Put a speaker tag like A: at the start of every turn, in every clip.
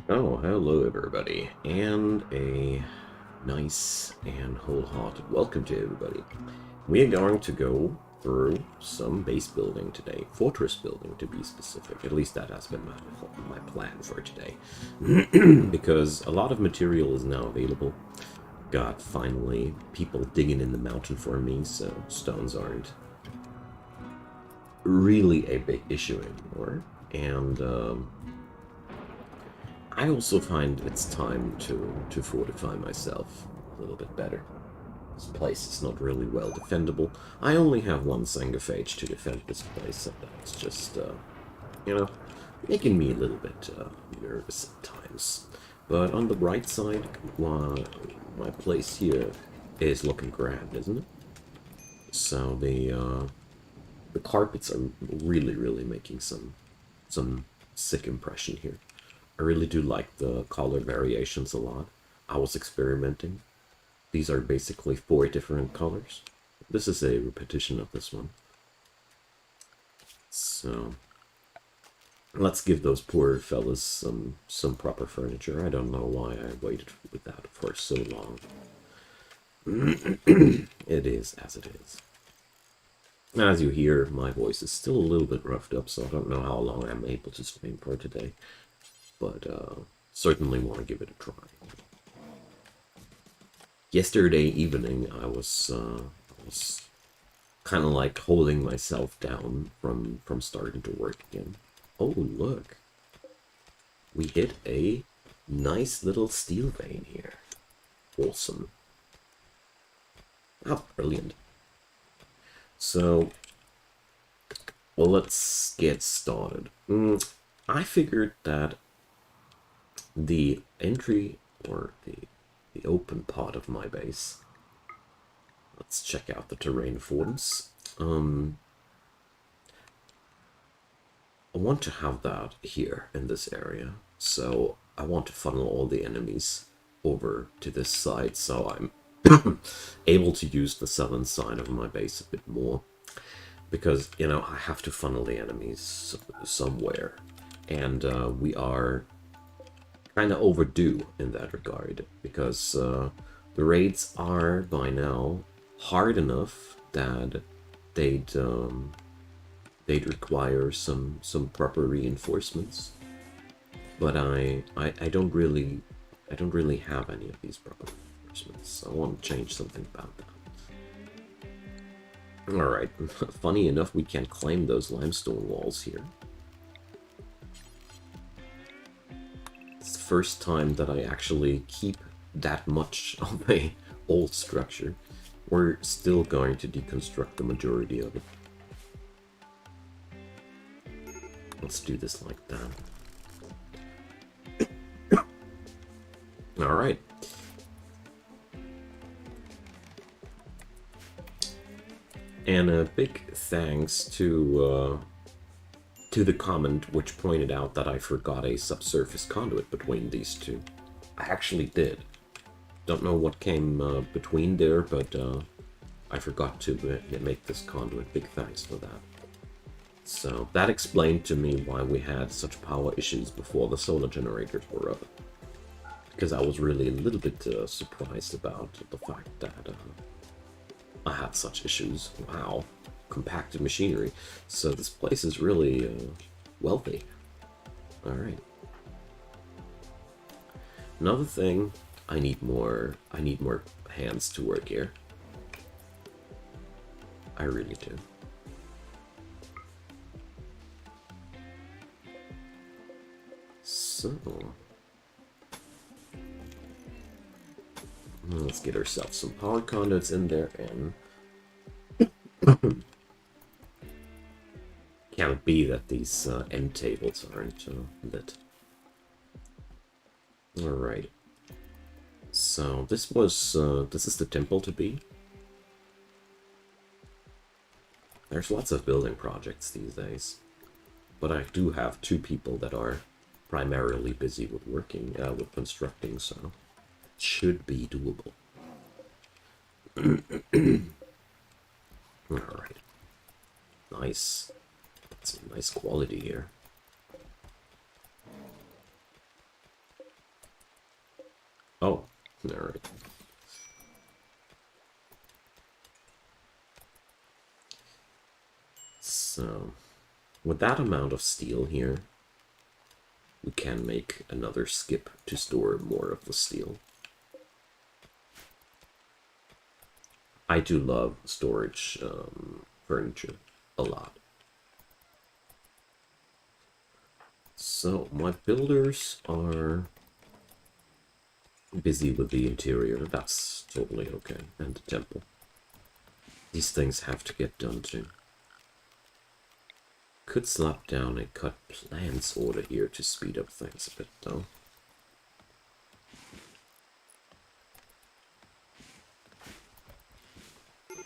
A: Oh, hello everybody, and a nice and wholehearted welcome to everybody. We are going to go through some base building today, fortress building to be specific. At least that has been my plan for today, because a lot of material is now available. Got finally people digging in the mountain for me, so stones aren't really a big issue anymore. And I also find it's time to fortify myself a little bit better. This place is not really well defendable. I only have one Sanguophage to defend this place, and that's just, you know, making me a little bit nervous at times. But on the bright side, my place here is looking grand, isn't it? So the carpets are really making some sick impression here. I really do like the color variations a lot. I was experimenting. These are basically 4 different colors. This is a repetition of this one. So let's give those poor fellas some proper furniture. I don't know why I waited with that for so long. It is as it is. As you hear, my voice is still a little bit roughed up, so I don't know how long I'm able to stream for today. But certainly want to give it a try. Yesterday evening, I was kind of like holding myself down from starting to work again. Oh, look. We hit a nice little steel vein here. Awesome. Oh, brilliant. So, well, let's get started. I figured that the entry, or the open part of my base, let's check out the terrain forms. I want to have that here in this area, so I want to funnel all the enemies over to this side, so I'm able to use the southern side of my base a bit more, because, you know, I have to funnel the enemies somewhere, and we are kind of overdue in that regard, because the raids are by now hard enough that they'd require some proper reinforcements, but I don't really have any of these proper reinforcements. So I want to change something about that. All right, funny enough, we can't claim those limestone walls here. It's the first time that I actually keep that much of a old structure. We're still going to deconstruct the majority of it. Let's do this like that. All right. And a big thanks to the comment which pointed out that I forgot a subsurface conduit between these two. I actually did. Don't know what came between there, but I forgot to make this conduit. Big thanks for that. So that explained to me why we had such power issues before the solar generators were up. Because I was really a little bit surprised about the fact that I had such issues. Wow. Compacted machinery. So this place is really wealthy. Alright. Another thing, I need more hands to work here. I really do. So let's get ourselves some power conduits in there, and can't be that these end tables aren't lit. Alright. So this is the temple to be. There's lots of building projects these days, but I do have 2 people that are primarily busy with working, with constructing, so it should be doable. Alright. Nice. That's some nice quality here. Alright. So, with that amount of steel here, we can make another skip to store more of the steel. I do love storage furniture a lot. So, my builders are busy with the interior. That's totally okay. And the temple. These things have to get done too. Could slap down a cut plants order here to speed up things a bit, though.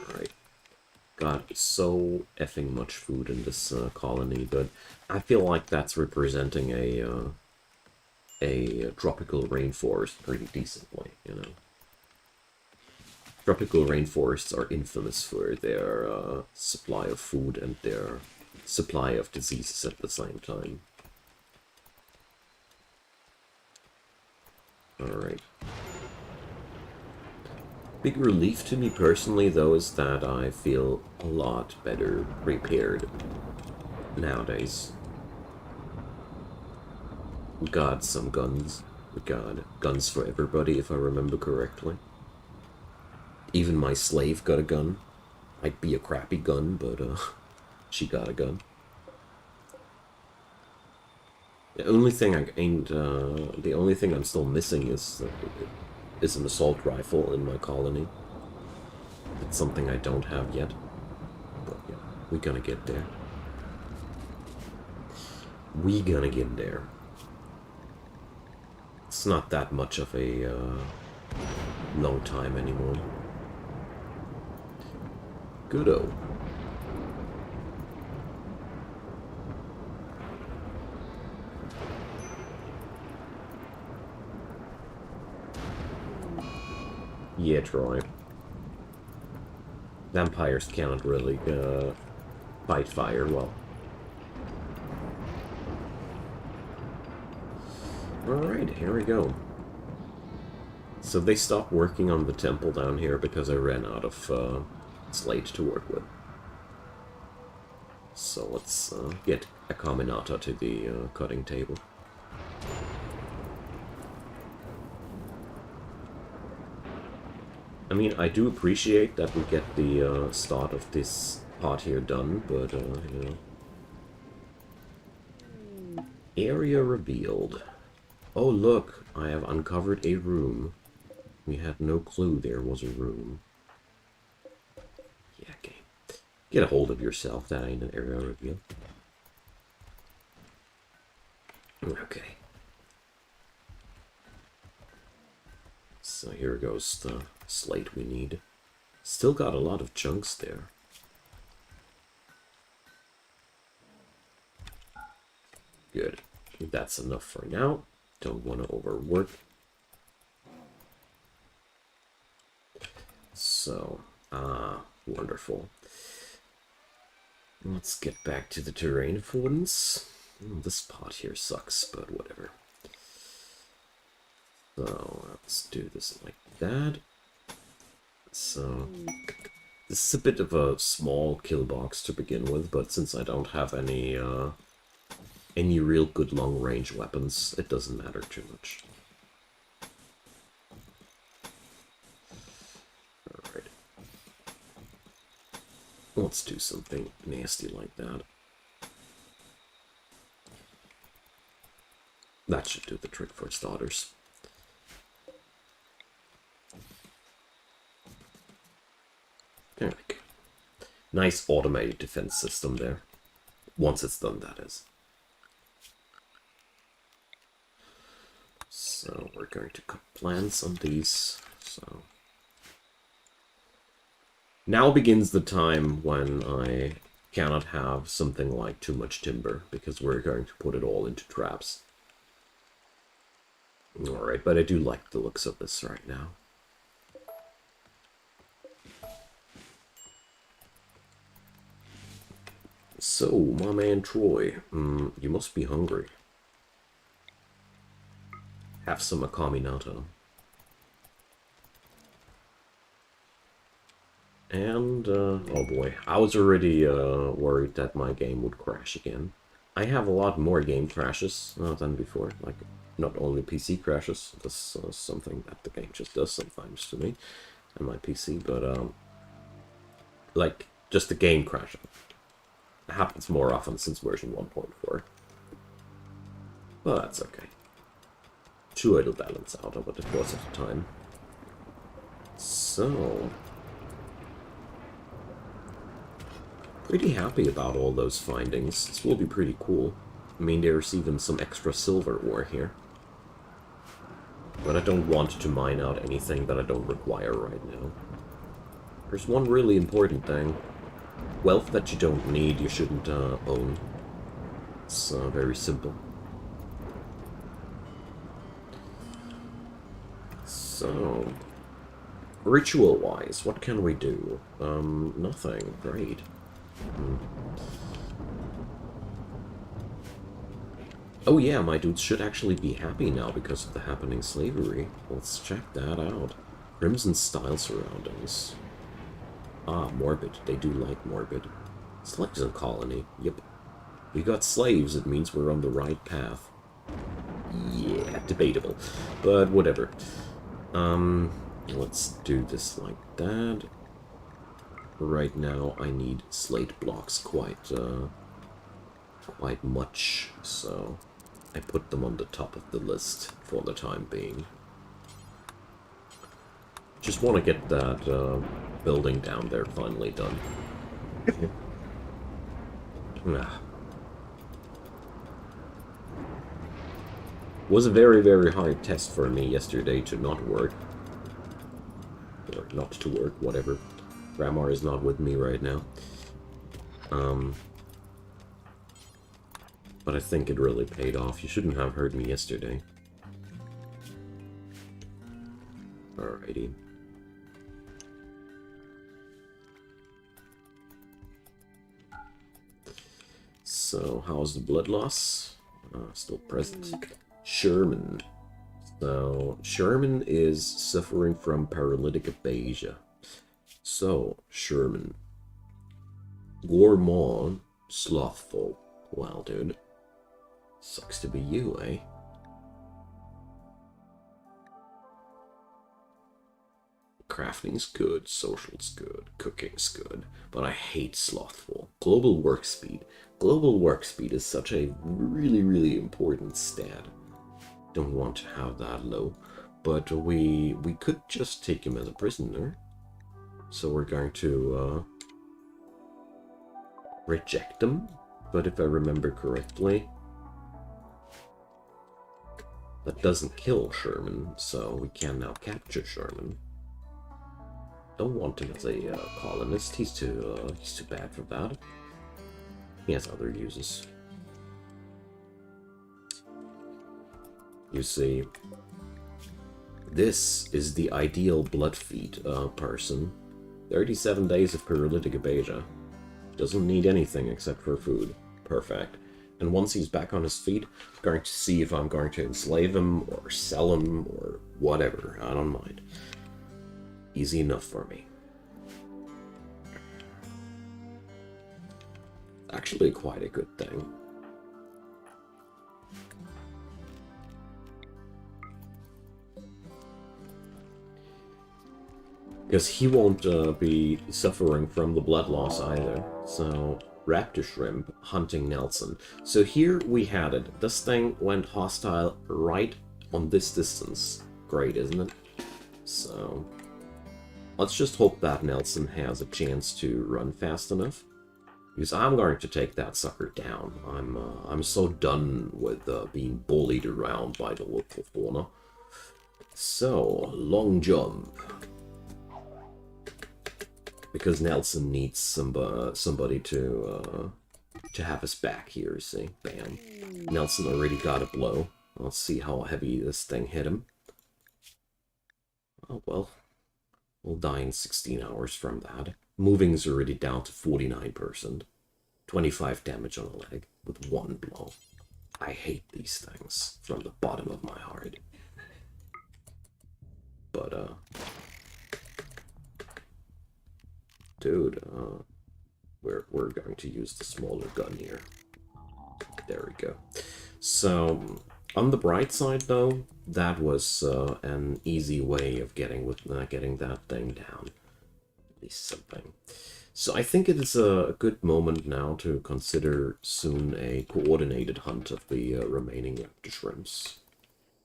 A: Alright. Got so effing much food in this colony, but I feel like that's representing a tropical rainforest pretty decently, you know. Tropical rainforests are infamous for their supply of food and their supply of diseases at the same time. Alright. Big relief to me personally, though, is that I feel a lot better prepared nowadays. We got some guns. We got guns for everybody, if I remember correctly. Even my slave got a gun. Might be a crappy gun, but she got a gun. The only thing the only thing I'm still missing is an assault rifle in my colony. It's something I don't have yet, but yeah, we're gonna get there. We gonna get there. It's not that much of a long time anymore. Good-o. Yeah, Troy. Vampires cannot really fight fire well. Alright, here we go. So they stopped working on the temple down here because I ran out of slate to work with. So let's get a Caminata to the cutting table. I mean, I do appreciate that we get the start of this part here done, but, you know. Area revealed. Oh, look, I have uncovered a room. We had no clue there was a room. Yeah, okay. Get a hold of yourself, that ain't an area reveal. Okay. So here goes the slate we need. Still got a lot of chunks there. Good. That's enough for now. Don't want to overwork. So, wonderful. Let's get back to the terrain affordance. This pot here sucks, but whatever. So, let's do this like that. So, this is a bit of a small kill box to begin with, but since I don't have any real good long-range weapons, it doesn't matter too much. Alright. Let's do something nasty like that. That should do the trick for starters. There we go. Nice automated defense system there. Once it's done, that is. So we're going to cut plants on these. So now begins the time when I cannot have something like too much timber, because we're going to put it all into traps. Alright, but I do like the looks of this right now. So, my man Troy, you must be hungry. Have some Caminata. And, oh boy, I was already worried that my game would crash again. I have a lot more game crashes than before, like, not only PC crashes, that's something that the game just does sometimes to me, and my PC, but, like, just the game crashing. It happens more often since version 1.4. But that's okay. Sure, it'll balance out over the course of the time. So... pretty happy about all those findings. This will be pretty cool. I mean, there's even some extra silver ore here. But I don't want to mine out anything that I don't require right now. There's one really important thing. Wealth that you don't need, you shouldn't own. It's very simple. So... ritual-wise, what can we do? Nothing. Great. Oh yeah, my dudes should actually be happy now because of the happening slavery. Let's check that out. Crimson style surroundings. Ah, morbid. They do like morbid. Slaves in colony. Yep. We got slaves, it means we're on the right path. Yeah, debatable. But whatever. Let's do this like that. Right now, I need slate blocks quite much, so I put them on the top of the list for the time being. Just want to get that building down there finally done. Was a very, very hard test for me yesterday to not work. Or not to work, whatever. Grammar is not with me right now. But I think it really paid off. You shouldn't have heard me yesterday. Alrighty. So, how's the blood loss? Still present. Sherman. So, Sherman is suffering from paralytic aphasia. So, Sherman. Gourmand, slothful. Wow, dude. Sucks to be you, eh? Crafting's good, social's good, cooking's good, but I hate slothful. Global work speed. Global work speed is such a really, really important stat. Don't want to have that low, but we could just take him as a prisoner. So we're going to reject him, but if I remember correctly, that doesn't kill Sherman, so we can now capture Sherman. Don't want him as a colonist. He's too bad for that. He has other uses. You see, this is the ideal blood feed person. 37 days of paralytic aphasia. Doesn't need anything except for food. Perfect. And once he's back on his feet, I'm going to see if I'm going to enslave him or sell him or whatever. I don't mind. Easy enough for me. Actually quite a good thing. Because he won't be suffering from the blood loss either. So, raptor shrimp, hunting Nelson. So here we had it. This thing went hostile right on this distance. Great, isn't it? So, let's just hope that Nelson has a chance to run fast enough. Because I'm going to take that sucker down. I'm so done with being bullied around by the local fauna. So, long jump. Because Nelson needs somebody to have his back here, see? Bam. Nelson already got a blow. Let's see how heavy this thing hit him. Oh, well. We'll die in 16 hours from that. Moving's already down to 49%. 25 damage on a leg with one blow. I hate these things from the bottom of my heart. But, dude, we're going to use the smaller gun here. There we go. So, on the bright side, though, that was an easy way of getting that thing down. At least something. So I think it is a good moment now to consider soon a coordinated hunt of the remaining raptor shrimps.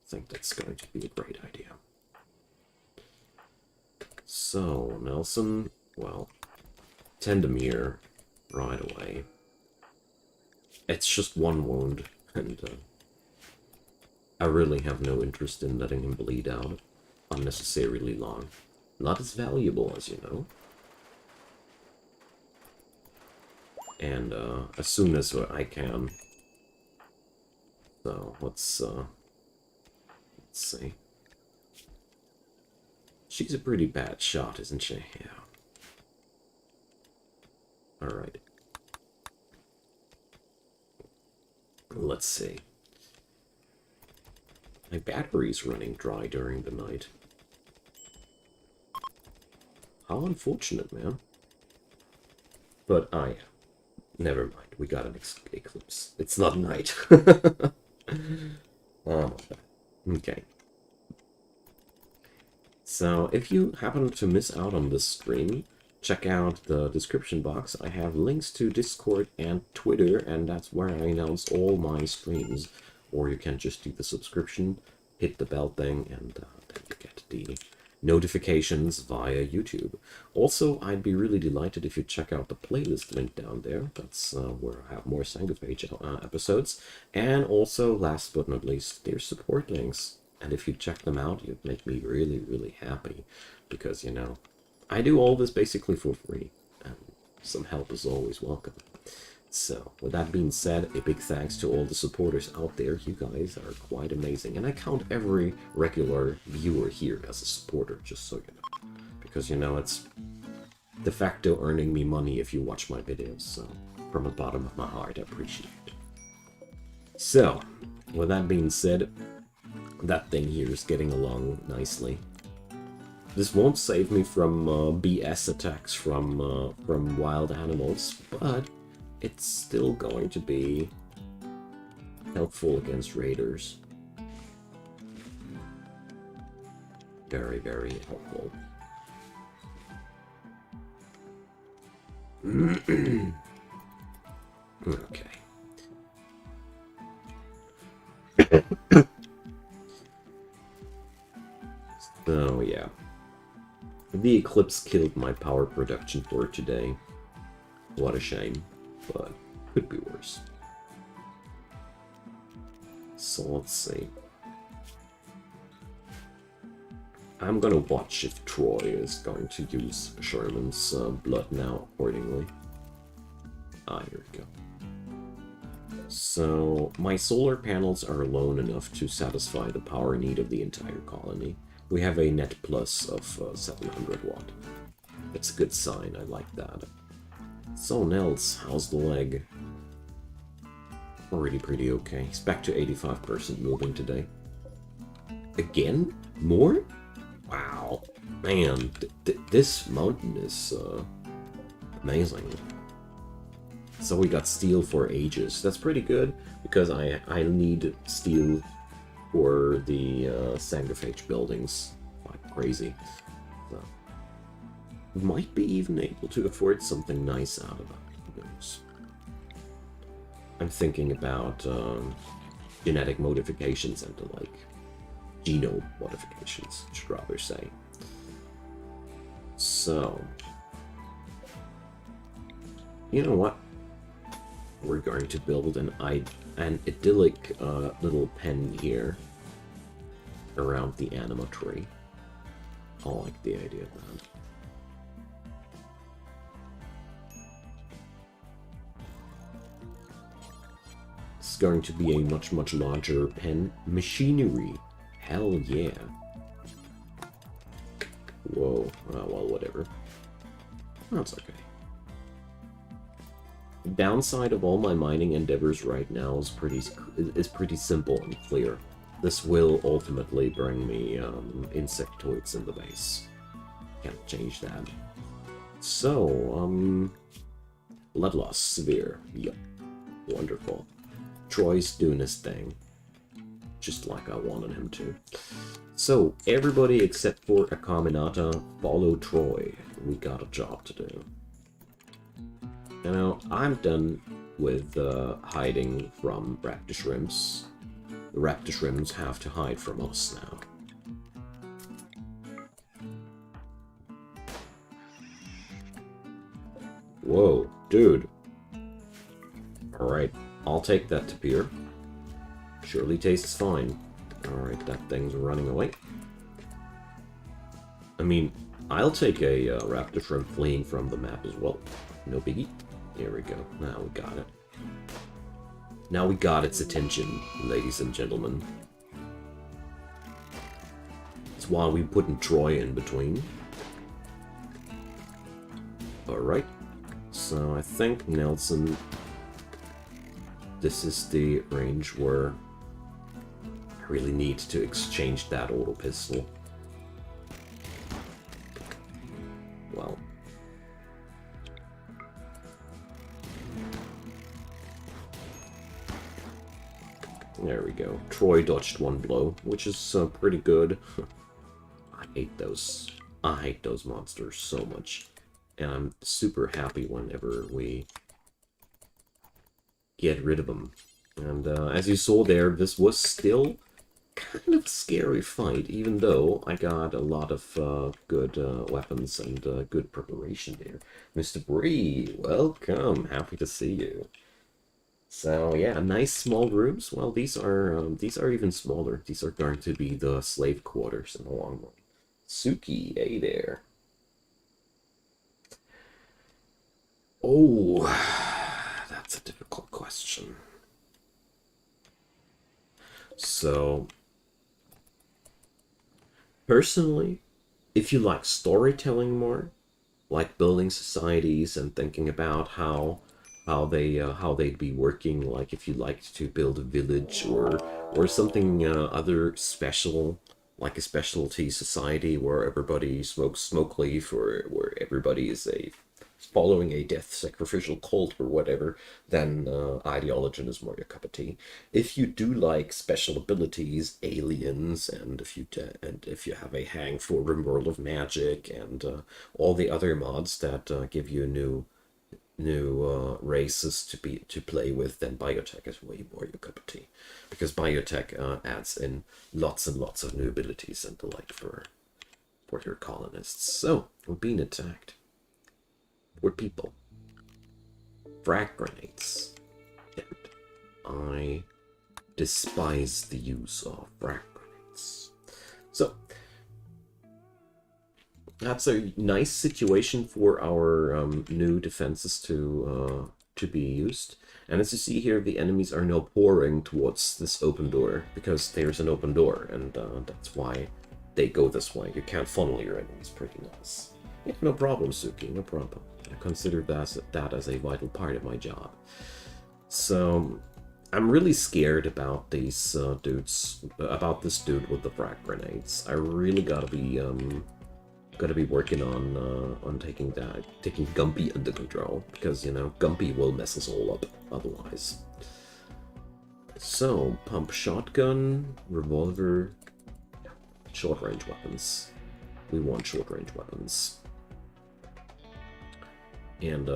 A: I think that's going to be a great idea. So, Nelson, well, tend him here right away. It's just one wound, and I really have no interest in letting him bleed out unnecessarily long. Not as valuable, as you know. And as soon as I can. So let's see. She's a pretty bad shot, isn't she? Yeah. Alright. Let's see. My battery's running dry during the night. How unfortunate, man. But never mind. We got an eclipse. It's not night. Oh, okay. So, if you happen to miss out on this stream, check out the description box. I have links to Discord and Twitter, and that's where I announce all my streams. Or you can just do the subscription, hit the bell thing, and then you get the notifications via YouTube. Also, I'd be really delighted if you check out the playlist link down there. That's where I have more Sanguophage episodes. And also, last but not least, there's support links. And if you check them out, you'd make me really, really happy. Because, you know, I do all this basically for free. And some help is always welcome. So, with that being said, a big thanks to all the supporters out there. You guys are quite amazing. And I count every regular viewer here as a supporter, just so you know. Because, you know, it's de facto earning me money if you watch my videos. So, from the bottom of my heart, I appreciate it. So, with that being said, that thing here is getting along nicely. This won't save me from BS attacks from wild animals, but it's still going to be helpful against raiders. Very, very helpful. Okay. So, yeah. The eclipse killed my power production for today. What a shame, but could be worse. So let's see. I'm gonna watch if Troy is going to use Sherman's blood now accordingly. Ah, here we go. So, my solar panels are alone enough to satisfy the power need of the entire colony. We have a net plus of 700 watt. That's a good sign, I like that. So Nels, how's the leg? Already pretty okay. He's back to 85% moving today. Again? More? Wow. Man, this mountain is amazing. So we got steel for ages. That's pretty good, because I need steel for the Sanguophage buildings. Like crazy. So, might be even able to afford something nice out of that. Who knows? I'm thinking about genetic modifications and like genome modifications, I should rather say. So, you know what? We're going to build an idyllic little pen here around the anima tree. I like the idea of that. It's going to be a much, much larger pen machinery. Hell yeah. Whoa. Well, whatever. That's okay. The downside of all my mining endeavors right now is pretty simple and clear. This will ultimately bring me insectoids in the base. Can't change that. So, blood loss, severe. Yep. Wonderful. Troy's doing his thing. Just like I wanted him to. So, everybody except for Akaminata, follow Troy. We got a job to do. You know, I'm done with hiding from raptor shrimps. The raptor shrimps have to hide from us now. Whoa, dude. Alright, I'll take that to pier. Surely tastes fine. Alright, that thing's running away. I mean, I'll take a raptor shrimp fleeing from the map as well. No biggie. Here we go. Now we got it. Now we got its attention, ladies and gentlemen. That's why we put Troy in between. Alright. So I think, Nelson, this is the range where I really need to exchange that auto pistol. Well. There we go. Troy dodged one blow, which is pretty good. I hate those. I hate those monsters so much. And I'm super happy whenever we get rid of them. And as you saw there, this was still kind of a scary fight, even though I got a lot of good weapons and good preparation there. Mr. Bree, welcome. Happy to see you. So yeah, nice small rooms. Well, these are even smaller. These are going to be the slave quarters in the long run. Suki, hey there. Oh, that's a difficult question. So, personally, if you like storytelling more, like building societies and thinking about how they'd be working, like if you liked to build a village or something other special, like a specialty society where everybody smokes smoke leaf, or where everybody is following a death sacrificial cult or whatever, then Ideological is more your cup of tea. If you do like special abilities, aliens, and if you have a hang for RimWorld of Magic and all the other mods that give you new races to play with, then Biotech is way more your cup of tea, because Biotech adds in lots and lots of new abilities and the like for your colonists. So we're being attacked. We're people. Frag grenades. And I despise the use of frag grenades. So that's a nice situation for our new defenses to be used. And as you see here, the enemies are now pouring towards this open door, because there's an open door, and that's why they go this way. You can't funnel your enemies. Pretty nice. Yeah, no problem, Suki, no problem. I consider that as a vital part of my job. So I'm really scared about these dudes, about this dude with the frag grenades. I really gotta be working on taking Gumpy under control, because you know Gumpy will mess us all up otherwise. So pump shotgun, revolver, short range weapons. We want short range weapons. And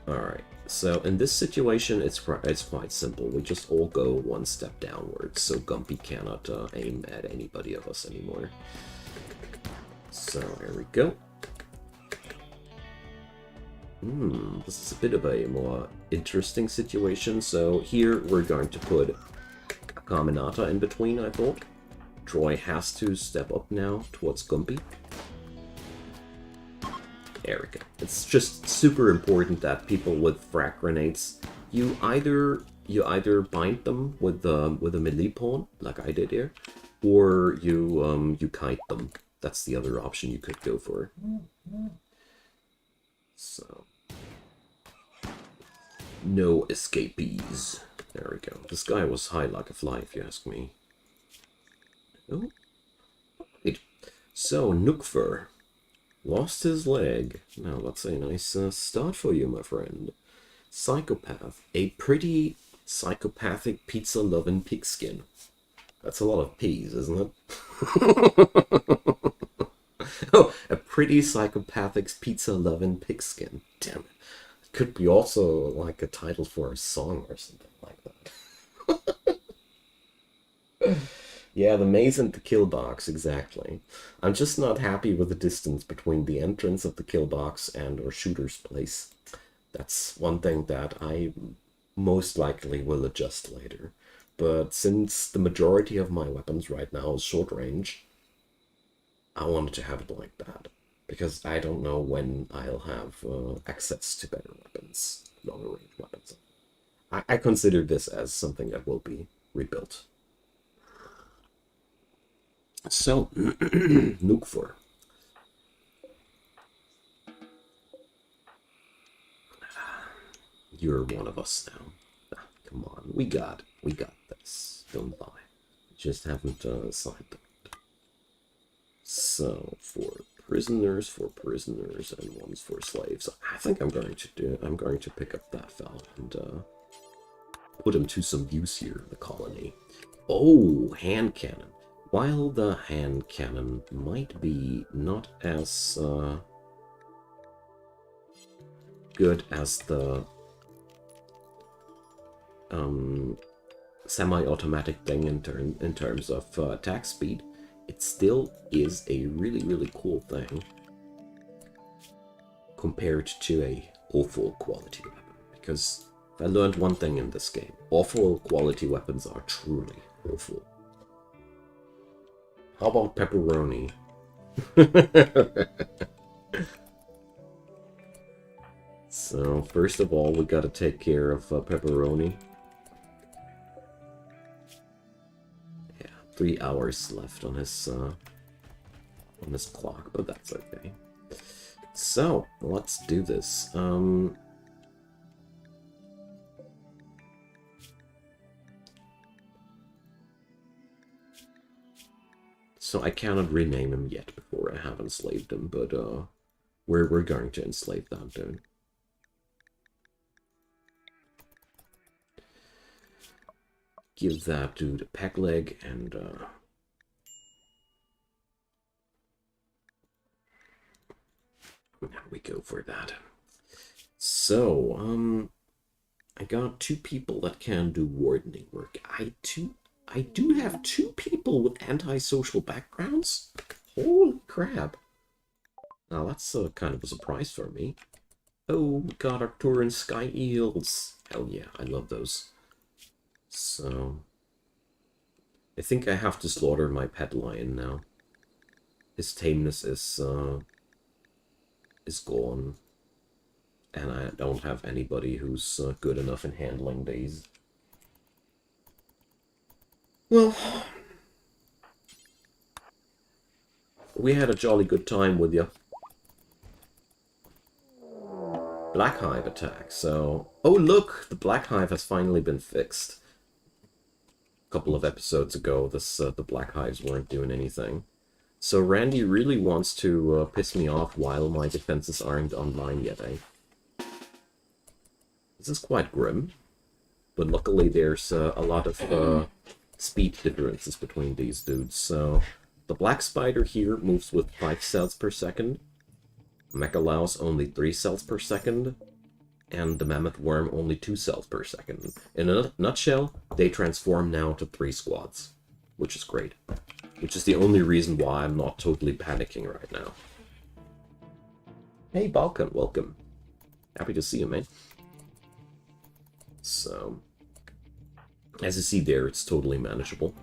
A: alright, so in this situation it's quite simple. We just all go one step downwards, so Gumpy cannot aim at anybody of us anymore. So here we go. This is a bit of a more interesting situation. So here we're going to put a Caminata in between, I thought. Troy has to step up now towards Gumpy. There we go. It's just super important that people with frag grenades, you either bind them with a melee pawn, like I did here, or you kite them. That's the other option you could go for. So no escapees. There we go. This guy was high like a fly, if you ask me. Oh, wait. So Nookfur. Lost his leg. Now that's a nice start for you, my friend. Psychopath. A pretty psychopathic pizza-loving pigskin. That's a lot of P's, isn't it? Oh, a pretty psychopathic pizza-loving pigskin. Damn it. It could be also like a title for a song or something like that. Yeah, the maze and the kill box, exactly. I'm just not happy with the distance between the entrance of the kill box and our shooter's place. That's one thing that I most likely will adjust later. But since the majority of my weapons right now is short range, I wanted to have it like that. Because I don't know when I'll have access to better weapons, longer range weapons. I consider this as something that will be rebuilt. So, Nuke 4. You're one of us now. Ah, come on, we got this. Don't lie. Just haven't signed that. So, for prisoners, and one's for slaves. I think I'm going to pick up that fella and put him to some use here in the colony. Oh, hand cannon. While the hand cannon might be not as good as the semi-automatic thing in terms of attack speed, it still is a really cool thing compared to a awful quality weapon. Because if I learned one thing in this game, awful quality weapons are truly awful. How about pepperoni? So, first of all, we gotta take care of pepperoni. Yeah, 3 hours left on his clock, but that's okay. So, let's do this. So I cannot rename him yet before I have enslaved him, but we're going to enslave that dude. Give that dude a peg leg and now we go for that. So, I got 2 people that can do wardening work. I do have 2 people with antisocial backgrounds? Holy crap. Now that's kind of a surprise for me. Oh, we got Arcturian Sky Eels. Hell yeah, I love those. So, I think I have to slaughter my pet lion now. His tameness is gone. And I don't have anybody who's good enough in handling these. Well, we had a jolly good time with you. Black Hive attack, so... Oh look, the Black Hive has finally been fixed. A couple of episodes ago, the Black Hives weren't doing anything. So Randy really wants to piss me off while my defenses aren't online yet, eh? This is quite grim. But luckily there's a lot of speed differences between these dudes. So the Black Spider here moves with 5 cells per second. Mechalaus only 3 cells per second. And the Mammoth Worm only 2 cells per second. In a nutshell, they transform now to 3 squads. Which is great. Which is the only reason why I'm not totally panicking right now. Hey Balkan, welcome. Happy to see you, man. So, as you see there, it's totally manageable.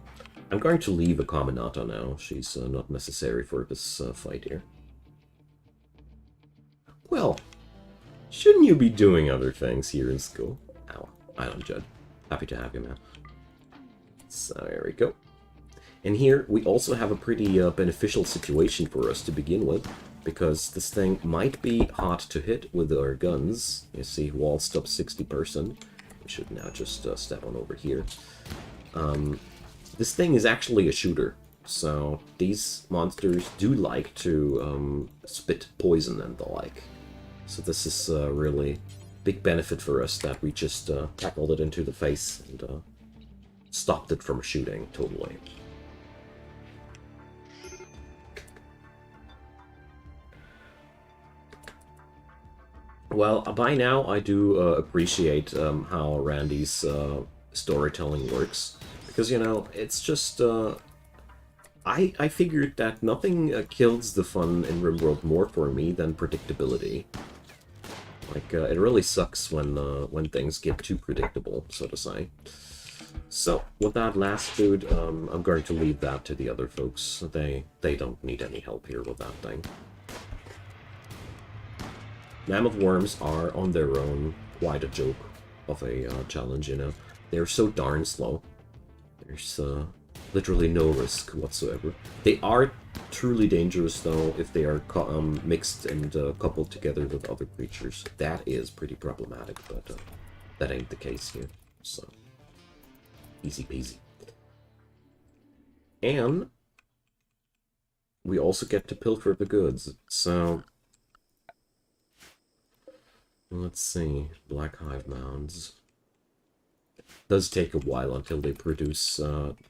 A: I'm going to leave a Caminata now. She's not necessary for this fight here. Well, shouldn't you be doing other things here in school? Ow, I don't judge. Happy to have you, man. So, there we go. And here, we also have a pretty beneficial situation for us to begin with, because this thing might be hot to hit with our guns. You see, wall stop 60%. We should now just step on over here. This thing is actually a shooter. So these monsters do like to spit poison and the like. So this is a really big benefit for us that we just tackled it into the face and stopped it from shooting totally. Well, by now I do appreciate how Randy's storytelling works. Because, you know, it's just... I figured that nothing kills the fun in RimWorld more for me than predictability. Like, it really sucks when things get too predictable, so to say. So, with that last food, I'm going to leave that to the other folks. They don't need any help here with that thing. Mammoth worms are, on their own, quite a joke of a challenge, you know. They're so darn slow. There's literally no risk whatsoever. They are truly dangerous, though, if they are mixed and coupled together with other creatures. That is pretty problematic, but that ain't the case here, so easy peasy. And we also get to pilfer the goods, so... Let's see, black hive mounds. Does take a while until they produce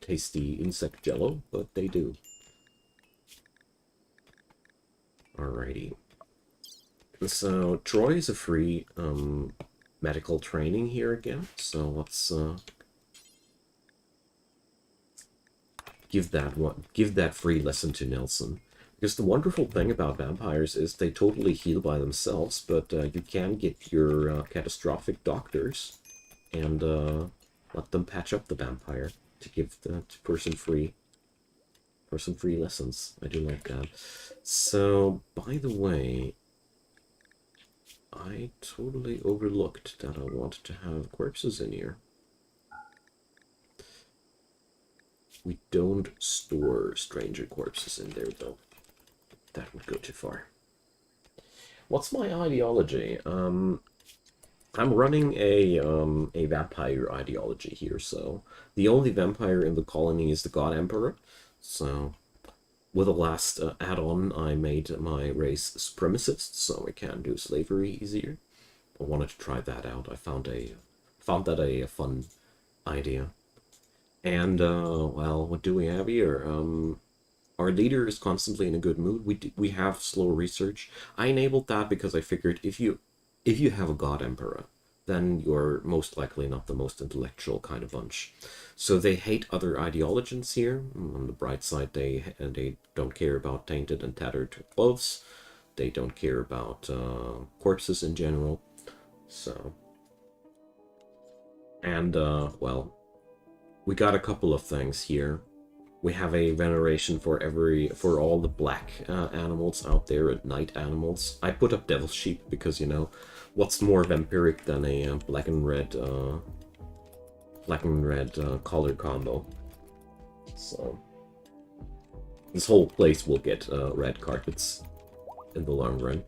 A: tasty insect jello, but they do. Alrighty. So Troy is a free medical training here again, so let's give that free lesson to Nelson. Because the wonderful thing about vampires is they totally heal by themselves, but you can get your catastrophic doctors and let them patch up the vampire to give the person free lessons. I do like that. So, by the way, I totally overlooked that I wanted to have corpses in here. We don't store stranger corpses in there, though. That would go too far. What's my ideology? I'm running a vampire ideology here, so the only vampire in the colony is the God Emperor. So with the last add-on, I made my race supremacist, so I can do slavery easier. I wanted to try that out. I found that a fun idea. And well, what do we have here? Our leader is constantly in a good mood. We have slow research. I enabled that because I figured if you have a God Emperor, then you're most likely not the most intellectual kind of bunch. So they hate other ideologians here. On the bright side, they don't care about tainted and tattered clothes. They don't care about corpses in general. So, and well, we got a couple of things here. We have a veneration for all the black animals out there, at night animals. I put up Devil's Sheep because, you know, what's more vampiric than a black and red color combo? So this whole place will get red carpets in the long run,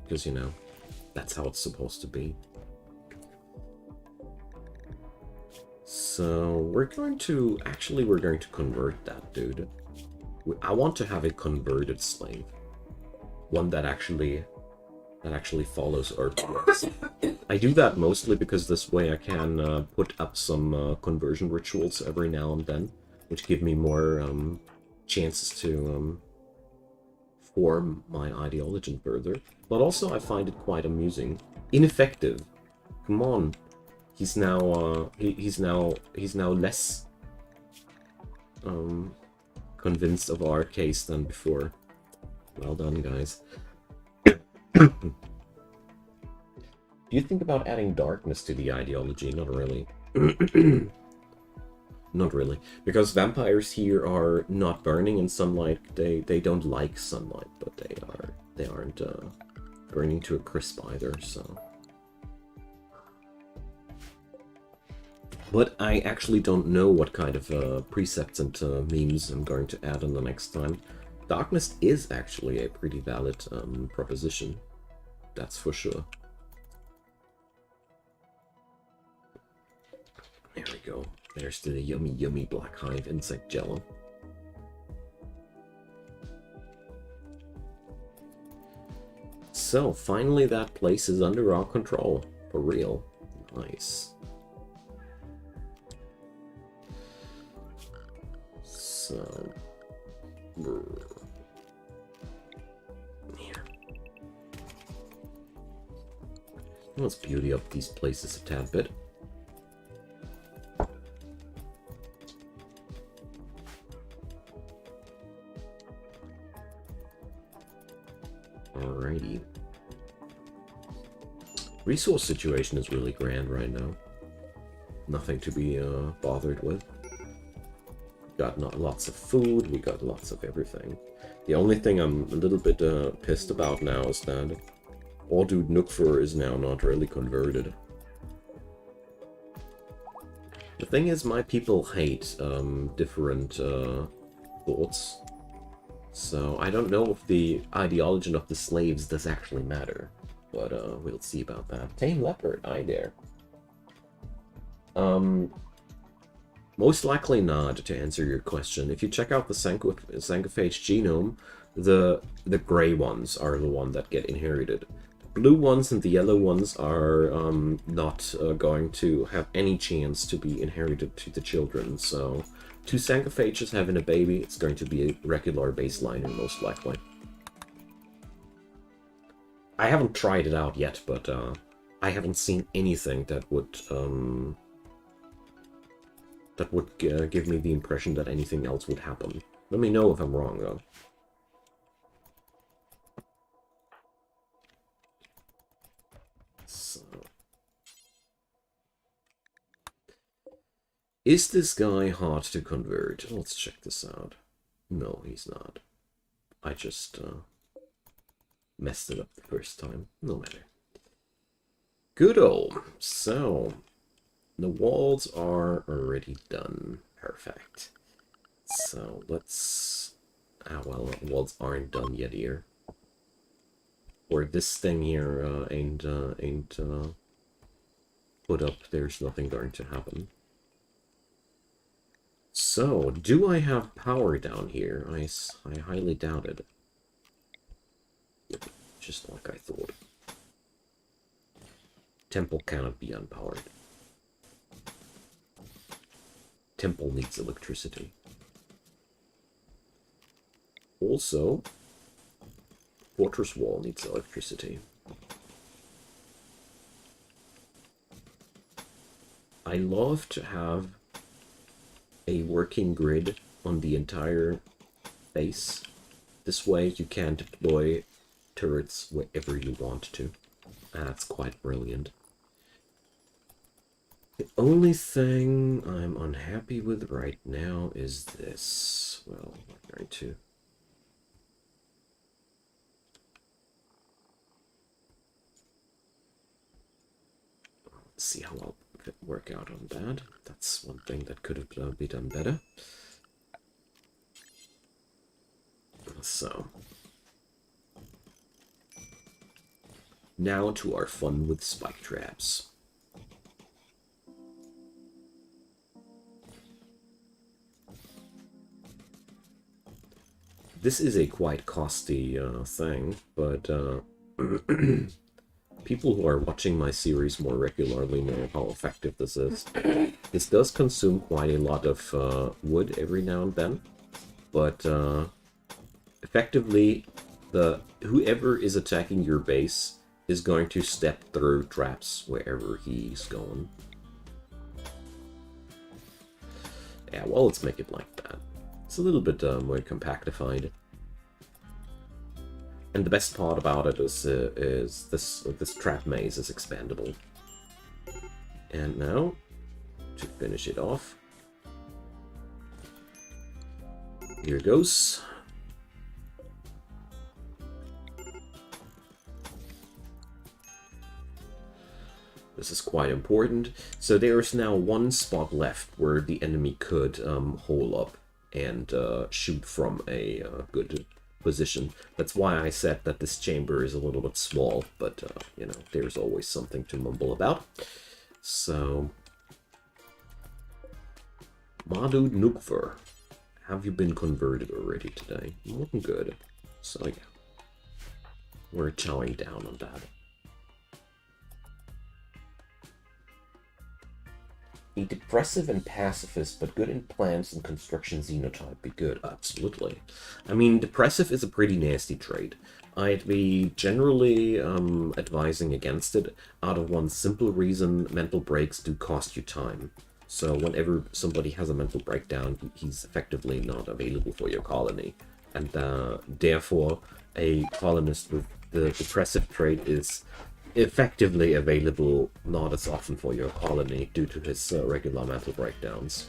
A: because, you know, that's how it's supposed to be. So we're going to convert that dude. I want to have a converted slave, one that actually follows RPS. I do that mostly because this way I can put up some conversion rituals every now and then, which give me more chances to form my ideology further. But also I find it quite amusing. Ineffective. Come on. He's now he's now less convinced of our case than before. Well done, guys. Do you think about adding darkness to the ideology? Not really. Not really. Because vampires here are not burning in sunlight. They don't like sunlight, but they aren't burning to a crisp either, so. But I actually don't know what kind of precepts and memes I'm going to add in the next time. Darkness is actually a pretty valid proposition. That's for sure. There we go. There's the yummy, yummy black hive insect jello. So, finally that place is under our control. For real. Nice. So... Here. Let's beauty up these places a tad bit. Alrighty. Resource situation is really grand right now. Nothing to be bothered with. Got lots of food, we got lots of everything. The only thing I'm a little bit pissed about now is that Dude Nookfur is now not really converted. The thing is, my people hate different thoughts. So I don't know if the ideology of the slaves does actually matter. But we'll see about that. Tame leopard, I dare. Most likely not, to answer your question. If you check out the Sanguophage genome, the gray ones are the ones that get inherited. The blue ones and the yellow ones are not going to have any chance to be inherited to the children. So, two Sanguophages having a baby, it's going to be a regular baseliner, most likely. I haven't tried it out yet, but I haven't seen anything that would give me the impression that anything else would happen. Let me know if I'm wrong, though. So. Is this guy hard to convert? Let's check this out. No, he's not. I just messed it up the first time. No matter. Good-o. So, the walls are already done. Perfect. So, let's... Ah, well, the walls aren't done yet here. Or this thing here ain't put up. There's nothing going to happen. So, do I have power down here? I highly doubt it. Just like I thought. Temple cannot be unpowered. Temple needs electricity. Also, fortress wall needs electricity. I love to have a working grid on the entire base. This way you can deploy turrets wherever you want to. That's quite brilliant. The only thing I'm unhappy with right now is this. Well, I'm going to... Let's see how I'll work out on that. That's one thing that could have been done better. So... Now to our fun with spike traps. This is a quite costly thing, but people who are watching my series more regularly know how effective this is. This does consume quite a lot of wood every now and then, but effectively, whoever is attacking your base is going to step through traps wherever he's going. Yeah, well, let's make it like that. It's a little bit more compactified. And the best part about it is this trap maze is expandable. And now, to finish it off, here goes. This is quite important. So there's now one spot left where the enemy could hole up and shoot from a good position. That's why I said that this chamber is a little bit small, but you know, there's always something to mumble about. So, Dude Nookfur, have you been converted already today? Looking good. So yeah. we're chowing down on that. A depressive and pacifist, but good in plants and construction xenotype. Be good, absolutely. I mean, depressive is a pretty nasty trait. I'd be generally advising against it out of one simple reason: mental breaks do cost you time. So whenever somebody has a mental breakdown, he's effectively not available for your colony. And therefore, a colonist with the depressive trait is effectively available not as often for your colony due to his regular mental breakdowns.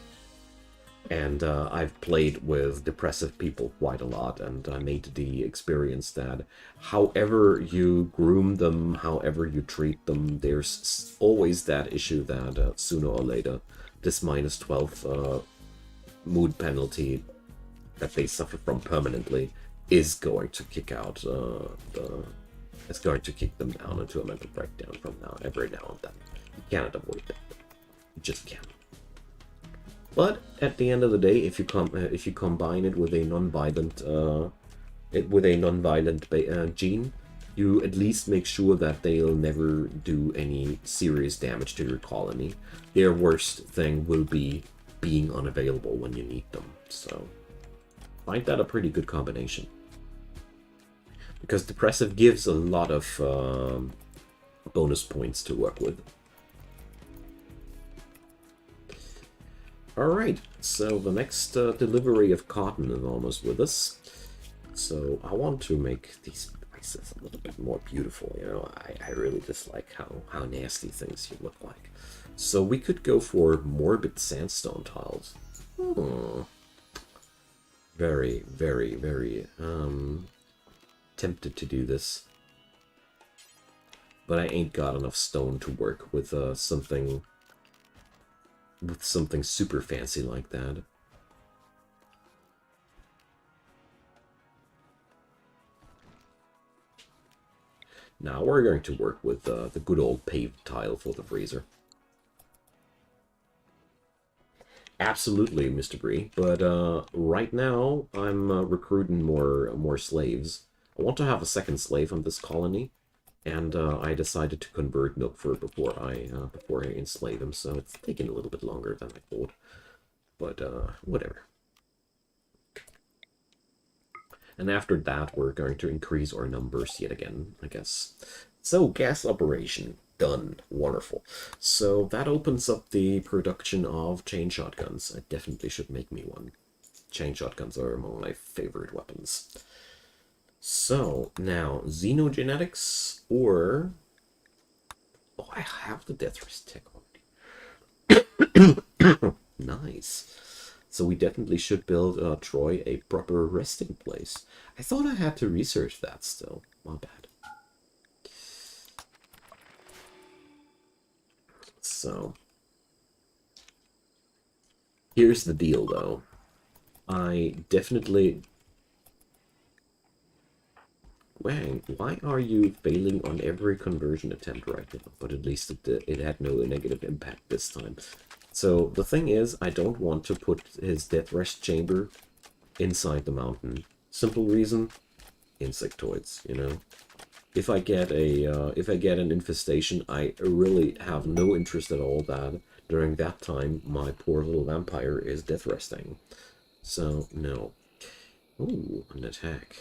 A: And I've played with depressive people quite a lot, and I made the experience that however you groom them, however you treat them, there's always that issue that sooner or later this -12 mood penalty that they suffer from permanently is going to kick out it's going to kick them down into a mental breakdown from every now and then. You cannot avoid that. You just can't. But at the end of the day, if you combine it with a non-violent gene, you at least make sure that they'll never do any serious damage to your colony. Their worst thing will be being unavailable when you need them. So I find that a pretty good combination. Because depressive gives a lot of bonus points to work with. Alright, so the next delivery of cotton is almost with us. So I want to make these places a little bit more beautiful, you know. I really dislike how nasty things look like. So we could go for morbid sandstone tiles. Very, very, very tempted to do this, but I ain't got enough stone to work with something super fancy like that. Now we're going to work with the good old paved tile for the freezer. Absolutely, Mr. Bree, but right now I'm recruiting more slaves. I want to have a second slave on this colony, and I decided to convert Milkfur before I enslave him, so it's taking a little bit longer than I thought. But whatever. And after that, we're going to increase our numbers yet again, I guess. So, gas operation. Done. Wonderful. So that opens up the production of chain shotguns. I definitely should make me one. Chain shotguns are among my favorite weapons. So, now, xenogenetics or... Oh, I have the death risk tech already. Nice. So we definitely should build Troy a proper resting place. I thought I had to research that still. My bad. So, here's the deal, though. I definitely... Wang, why are you failing on every conversion attempt right now? But at least it had no negative impact this time. So, the thing is, I don't want to put his death rest chamber inside the mountain. Simple reason, insectoids, you know? If I get an infestation, I really have no interest at all that during that time my poor little vampire is death resting. So no. Ooh, an attack.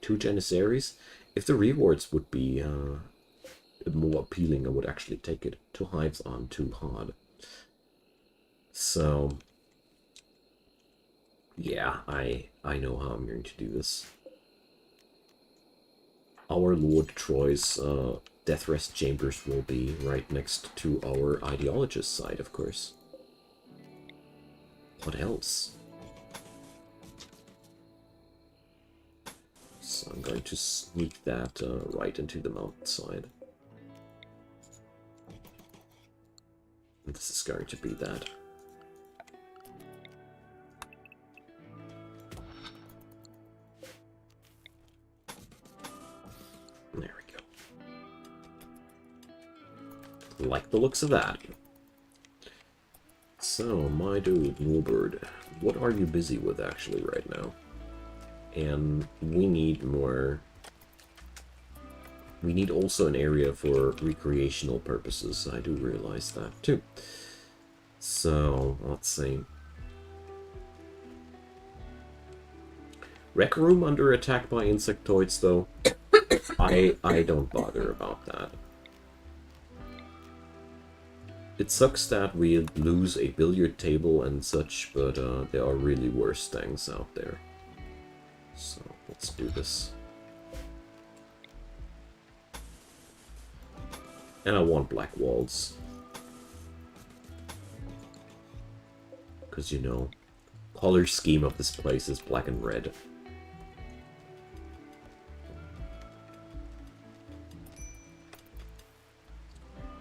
A: 2 Janissaries. If the rewards would be more appealing, I would actually take it. 2 hives on 2 hard. So yeah, I know how I'm going to do this. Our Lord Troy's death rest chambers will be right next to our Ideologist side, of course. What else? So I'm going to sneak that right into the mountainside. And this is going to be that. There we go. Like the looks of that. So, my dude, Norbert, what are you busy with actually right now? And we need more We need also an area for recreational purposes. I do realize that too. So, let's see. Rec Room under attack by insectoids, though. I don't bother about that. It sucks that we lose a billiard table and such, but there are really worse things out there. So, let's do this. And I want black walls. Because, you know, color scheme of this place is black and red.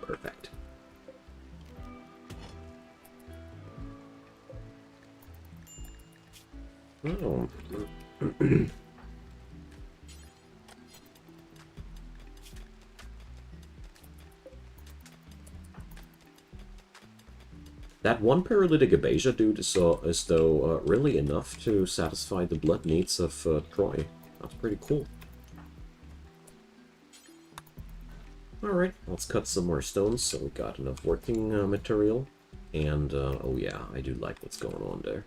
A: Perfect. Oh. That one paralytic Abasia dude is though really enough to satisfy the blood needs of Troy. That's pretty cool. Alright, let's cut some more stones so we got enough working material. And, oh yeah, I do like what's going on there.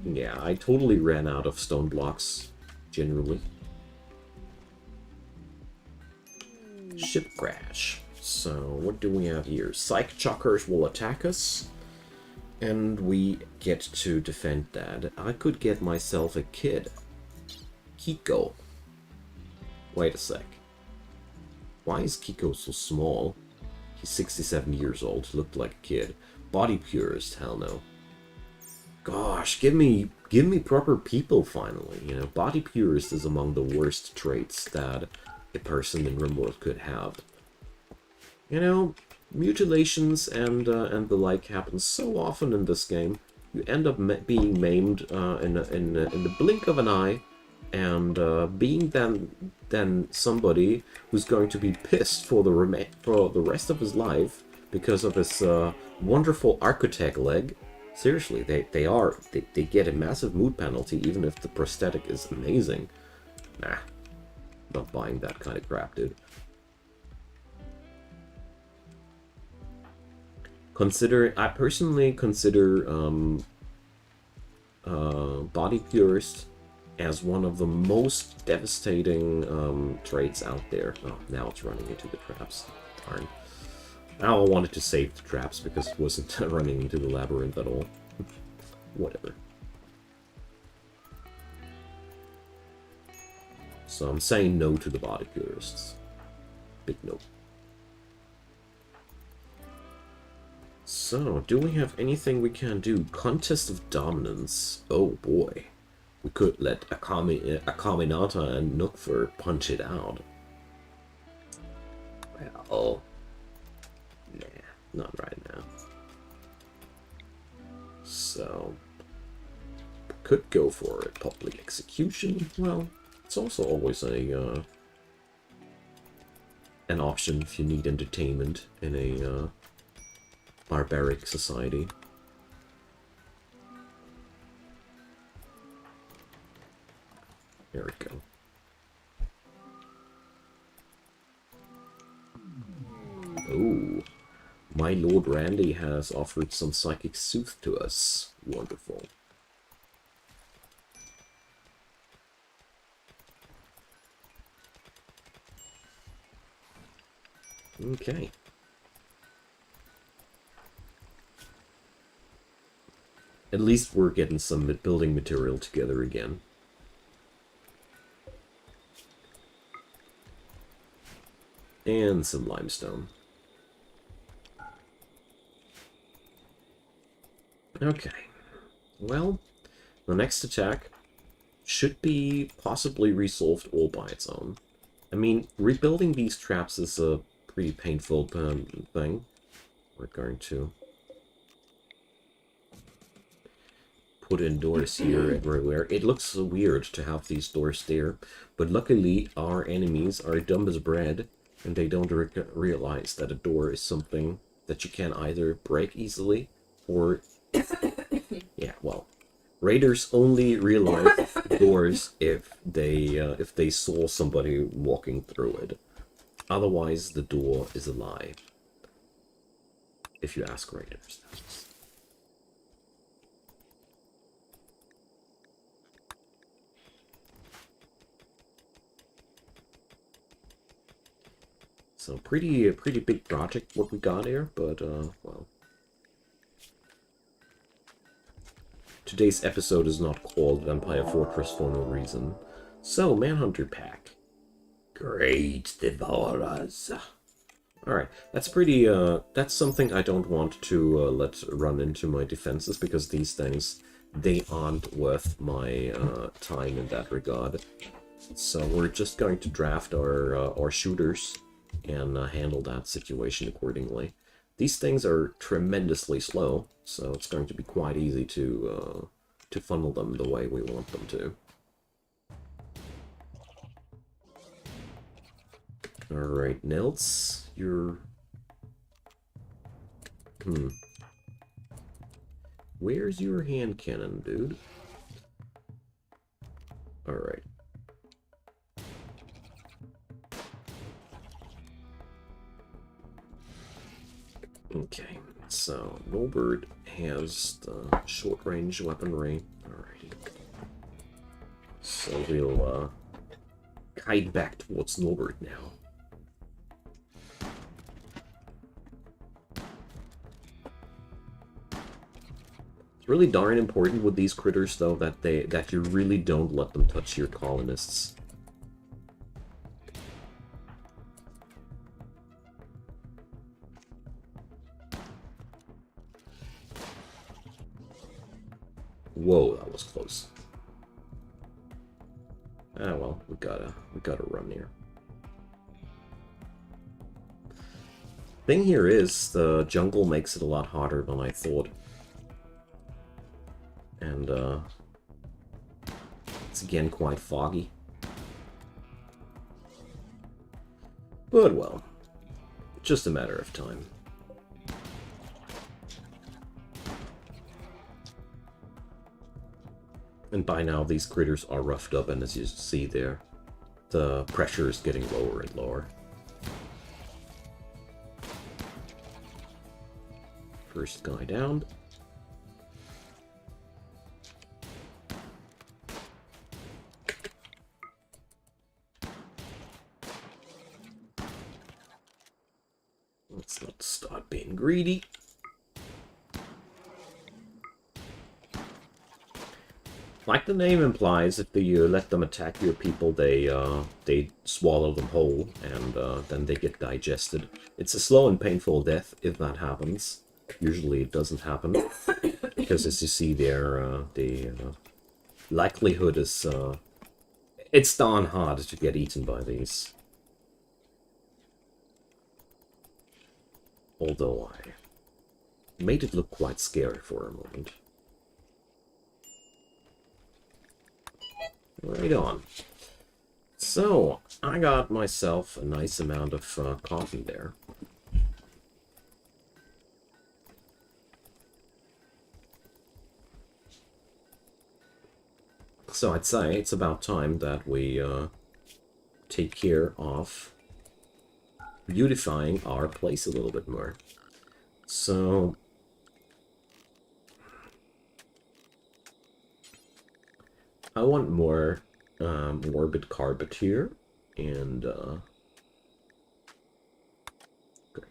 A: Yeah, I totally ran out of stone blocks, generally. Ship crash. So, what do we have here? Psych Chuckers will attack us. And we get to defend that. I could get myself a kid. Kiko. Wait a sec. Why is Kiko so small? He's 67 years old. Looked like a kid. Body purist, hell no. Gosh, give me proper people finally. You know, body purist is among the worst traits that a person in RimWorld could have. You know, mutilations and the like happen so often in this game. You end up being maimed in the blink of an eye, and being then somebody who's going to be pissed for the rest of his life because of his wonderful architect leg. Seriously, they get a massive mood penalty even if the prosthetic is amazing. Nah, not buying that kind of crap, dude. I personally consider body purist as one of the most devastating traits out there. Oh, now it's running into the traps. Darn. Now I wanted to save the traps because it wasn't running into the labyrinth at all. Whatever. So I'm saying no to the body purists. Big no. So, do we have anything we can do? Contest of Dominance. Oh boy. We could let Akaminata and Nookfur punch it out. Well, nah, not right now. So, could go for a public execution. Well, it's also always a an option if you need entertainment in a barbaric society. There we go. Oh, my Lord Randy has offered some psychic sooth to us. Wonderful. Okay. At least we're getting some building material together again. And some limestone. Okay. Well, the next attack should be possibly resolved all by its own. I mean, rebuilding these traps is a pretty painful thing. We're going to put in doors here everywhere. It looks so weird to have these doors there, but luckily our enemies are dumb as bread, and they don't realize that a door is something that you can either break easily or Yeah, well, raiders only realize doors if they saw somebody walking through it. Otherwise, the door is a lie. If you ask raiders. So pretty big project what we got here, but well. Today's episode is not called Vampire Fortress for no reason. So, Manhunter Pack. Great Devourers. Alright, that's pretty, that's something I don't want to let run into my defenses, because these things, they aren't worth my time in that regard. So we're just going to draft our shooters and handle that situation accordingly. These things are tremendously slow, so it's going to be quite easy to funnel them the way we want them to. Alright, Nils, you're... Where's your hand cannon, dude? Alright. Okay, so Norbert has the short-range weaponry. Alrighty. So we'll guide back towards Norbert now. It's really darn important with these critters, though, that you really don't let them touch your colonists. Whoa, that was close. Ah well, we gotta run here. Thing here is, the jungle makes it a lot harder than I thought. And, it's again quite foggy. But, well, just a matter of time. And by now, these critters are roughed up, and as you see there, the pressure is getting lower and lower. First guy down. Let's not start being greedy. Like the name implies, if you let them attack your people, they swallow them whole, and then they get digested. It's a slow and painful death if that happens. Usually it doesn't happen, because as you see there, the likelihood is it's darn hard to get eaten by these. Although I made it look quite scary for a moment. Right on. So, I got myself a nice amount of cotton there. So I'd say it's about time that we take care of beautifying our place a little bit more. So... I want more morbid carpet here, and going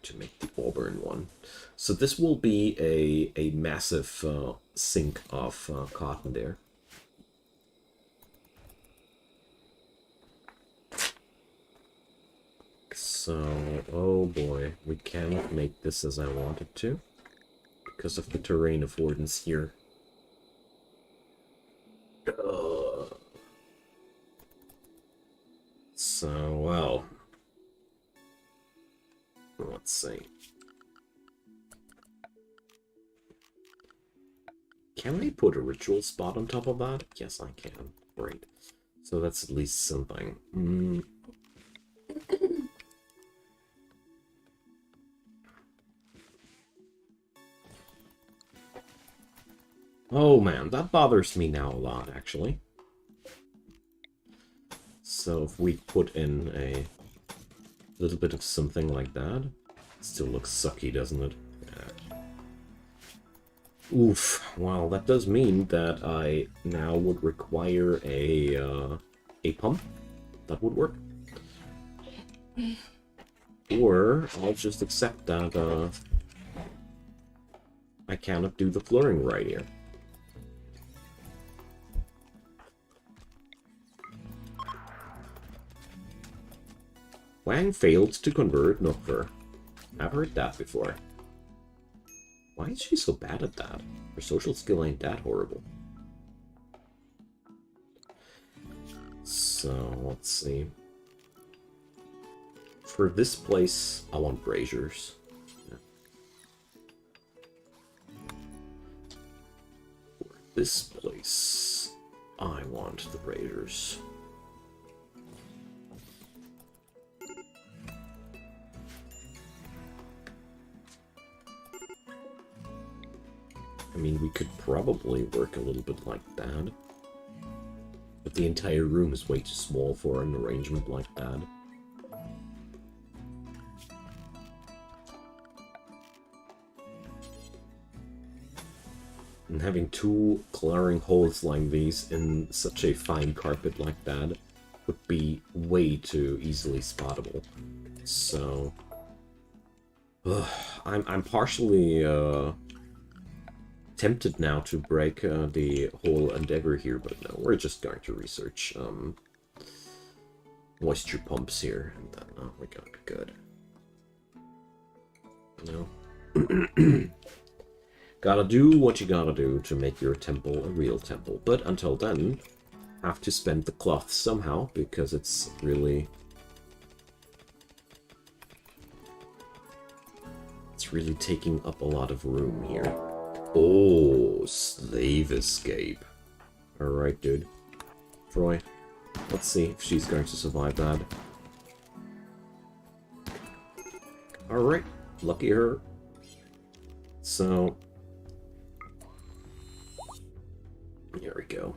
A: to make the auburn one. So this will be a massive sink of cotton there. So, oh boy, we cannot make this as I wanted to, because of the terrain affordance here. So, well, let's see. Can we put a ritual spot on top of that? Yes, I can. Great. So that's at least something. Oh man, that bothers me now a lot, actually. So if we put in a little bit of something like that, it still looks sucky, doesn't it? Yeah. Oof. Well, that does mean that I now would require a pump. That would work. Or I'll just accept that I cannot do the flooring right here. Wang failed to convert Nukver. I've heard that before. Why is she so bad at that? Her social skill ain't that horrible. So, let's see. For this place, I want braziers. Yeah. For this place, I want the braziers. I mean, we could probably work a little bit like that. But the entire room is way too small for an arrangement like that. And having two glaring holes like these in such a fine carpet like that would be way too easily spottable. So... I'm partially tempted now to break the whole endeavor here, but no, we're just going to research moisture pumps here, and then we're gonna be good. No. Gotta do what you gotta do to make your temple a real temple, but until then, have to spend the cloth somehow, because it's really taking up a lot of room here. Oh, slave escape. Alright, dude. Froy, let's see if she's going to survive that. Alright, lucky her. So, here we go.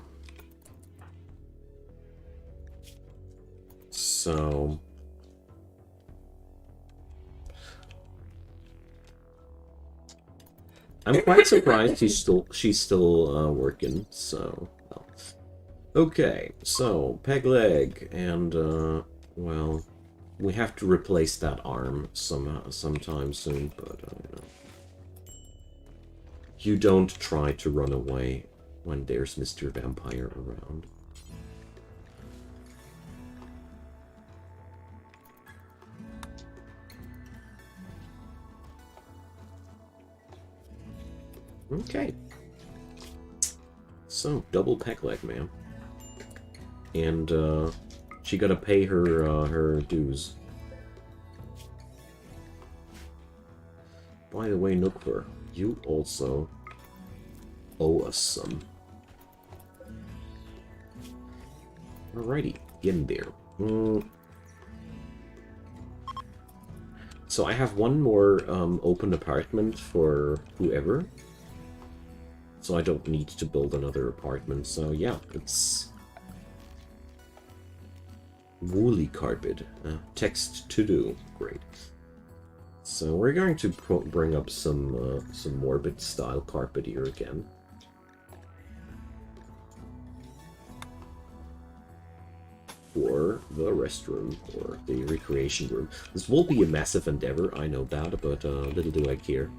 A: So... I'm quite surprised she's still working, so, well. Okay, so, peg leg, and, well, we have to replace that arm sometime soon, but, you know. You don't try to run away when there's Mr. Vampire around. Okay. So, double peg leg, ma'am. And, she gotta pay her, her dues. By the way, Nookver, you also owe us some. Alrighty, get in there. So I have one more open apartment for whoever. So I don't need to build another apartment. So yeah, it's woolly carpet. Text to do. Great. So we're going to bring up some morbid style carpet here again. For the restroom, or the recreation room. This will be a massive endeavor, I know that, but little do I care.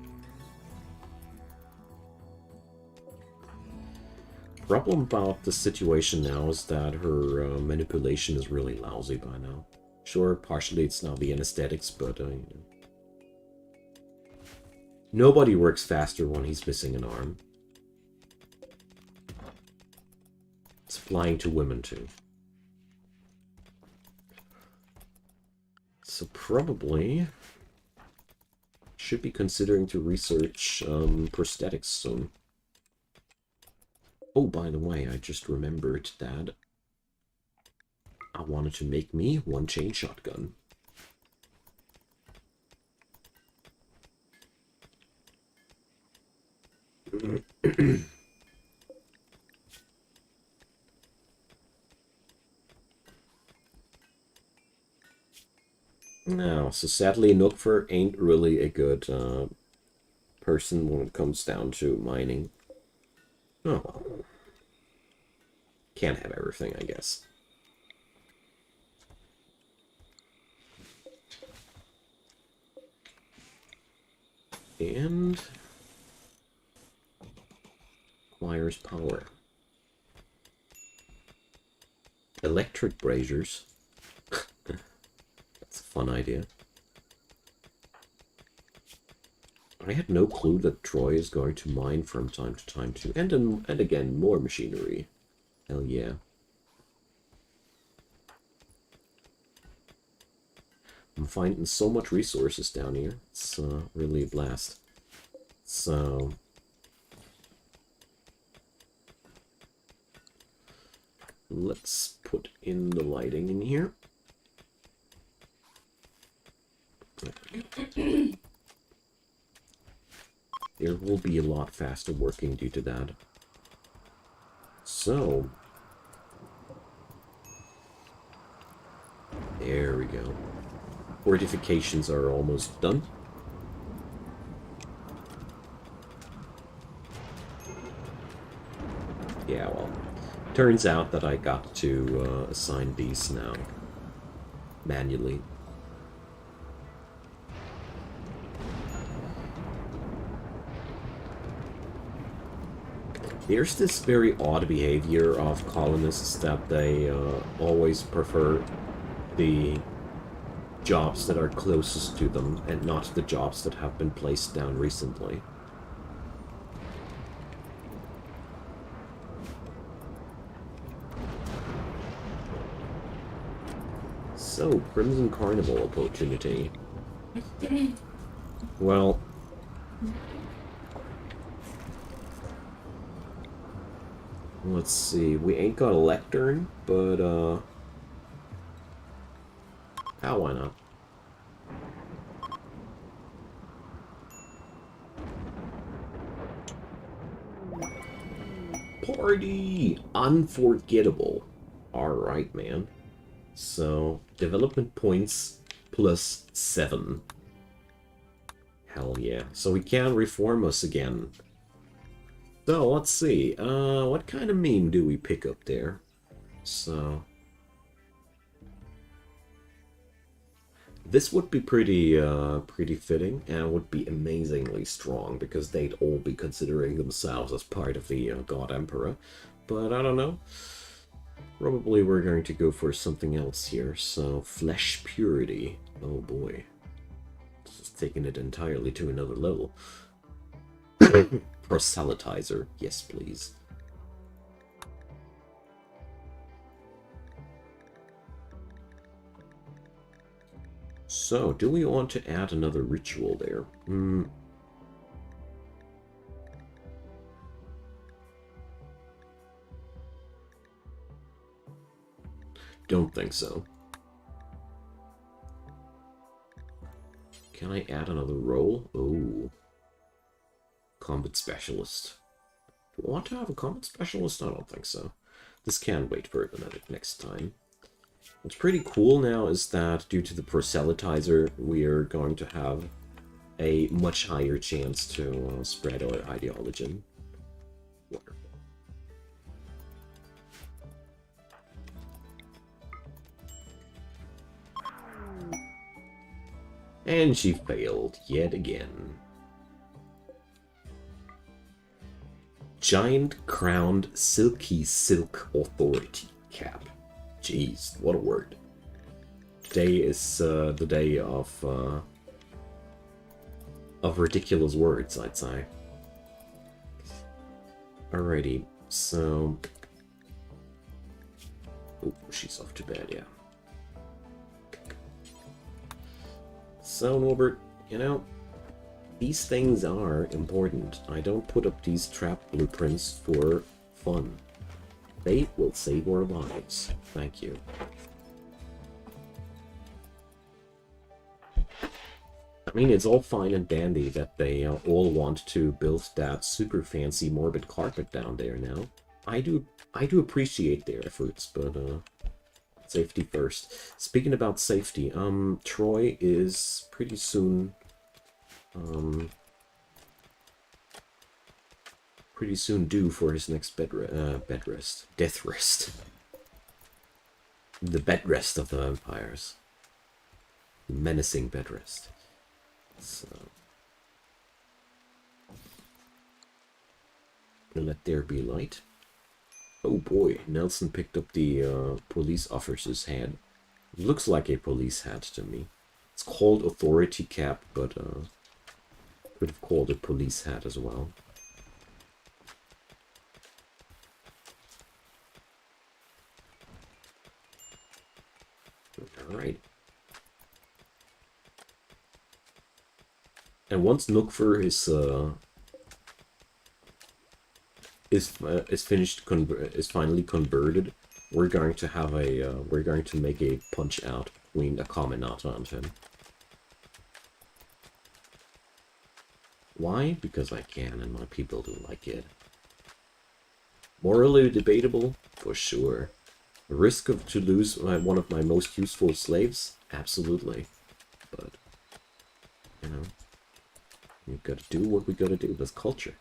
A: Problem about the situation now is that her manipulation is really lousy by now. Sure, partially it's now the anesthetics, but you know. Nobody works faster when he's missing an arm. It's applying to women too. So probably should be considering to research prosthetics soon. Oh, by the way, I just remembered that I wanted to make me one chain shotgun. No, so sadly, Nookfer ain't really a good person when it comes down to mining. Oh well. Can't have everything, I guess. And requires power. Electric braziers. That's a fun idea. I had no clue that Troy is going to mine from time to time too. And again, more machinery. Hell yeah. I'm finding so much resources down here. It's really a blast. So... let's put in the lighting in here. There will be a lot faster working due to that. So... there we go. Fortifications are almost done. Yeah, well, turns out that I got to assign these now manually. There's this very odd behavior of colonists that they always prefer the jobs that are closest to them and not the jobs that have been placed down recently. So, Crimson Carnival opportunity. Well... let's see, we ain't got a lectern, but, oh, why not? Party! Unforgettable. Alright, man. So, development points plus 7. Hell yeah. So he can reform us again. So, let's see. What kind of meme do we pick up there? So... this would be pretty fitting, and would be amazingly strong, because they'd all be considering themselves as part of the God Emperor. But I don't know. Probably we're going to go for something else here. So, Flesh Purity. Oh boy. This is taking it entirely to another level. Proselytizer. Yes, please. So, do we want to add another ritual there? Don't think so. Can I add another role? Oh. Combat Specialist. Do I want to have a Combat Specialist? I don't think so. This can wait for the next time. What's pretty cool now is that due to the proselytizer, we are going to have a much higher chance to spread our ideology. Wonderful. And she failed yet again. Giant Crowned Silky Silk Authority Cap. Jeez, what a word. Today is the day of ridiculous words, I'd say. Alrighty, so... oh, she's off to bed, yeah. So, Norbert, you know, these things are important. I don't put up these trap blueprints for fun. They will save our lives. Thank you. I mean, it's all fine and dandy that they all want to build that super fancy morbid carpet down there now. I do appreciate their efforts, but Safety first. Speaking about safety, Troy is pretty soon due for his next bed rest. Death rest. The bed rest of the vampires. Menacing bed rest. So let there be light. Oh boy, Nelson picked up the police officer's hat. It looks like a police hat to me. It's called authority cap, but could have called it police hat as well. Alright. And once Nookfur is finally converted, we're going to have we're going to make a punch out between a Caminata and him. Why? Because I can, and my people do like it. Morally debatable, for sure. The risk to lose one of my most useful slaves, absolutely. But you know, we've got to do what we got to do. That's culture.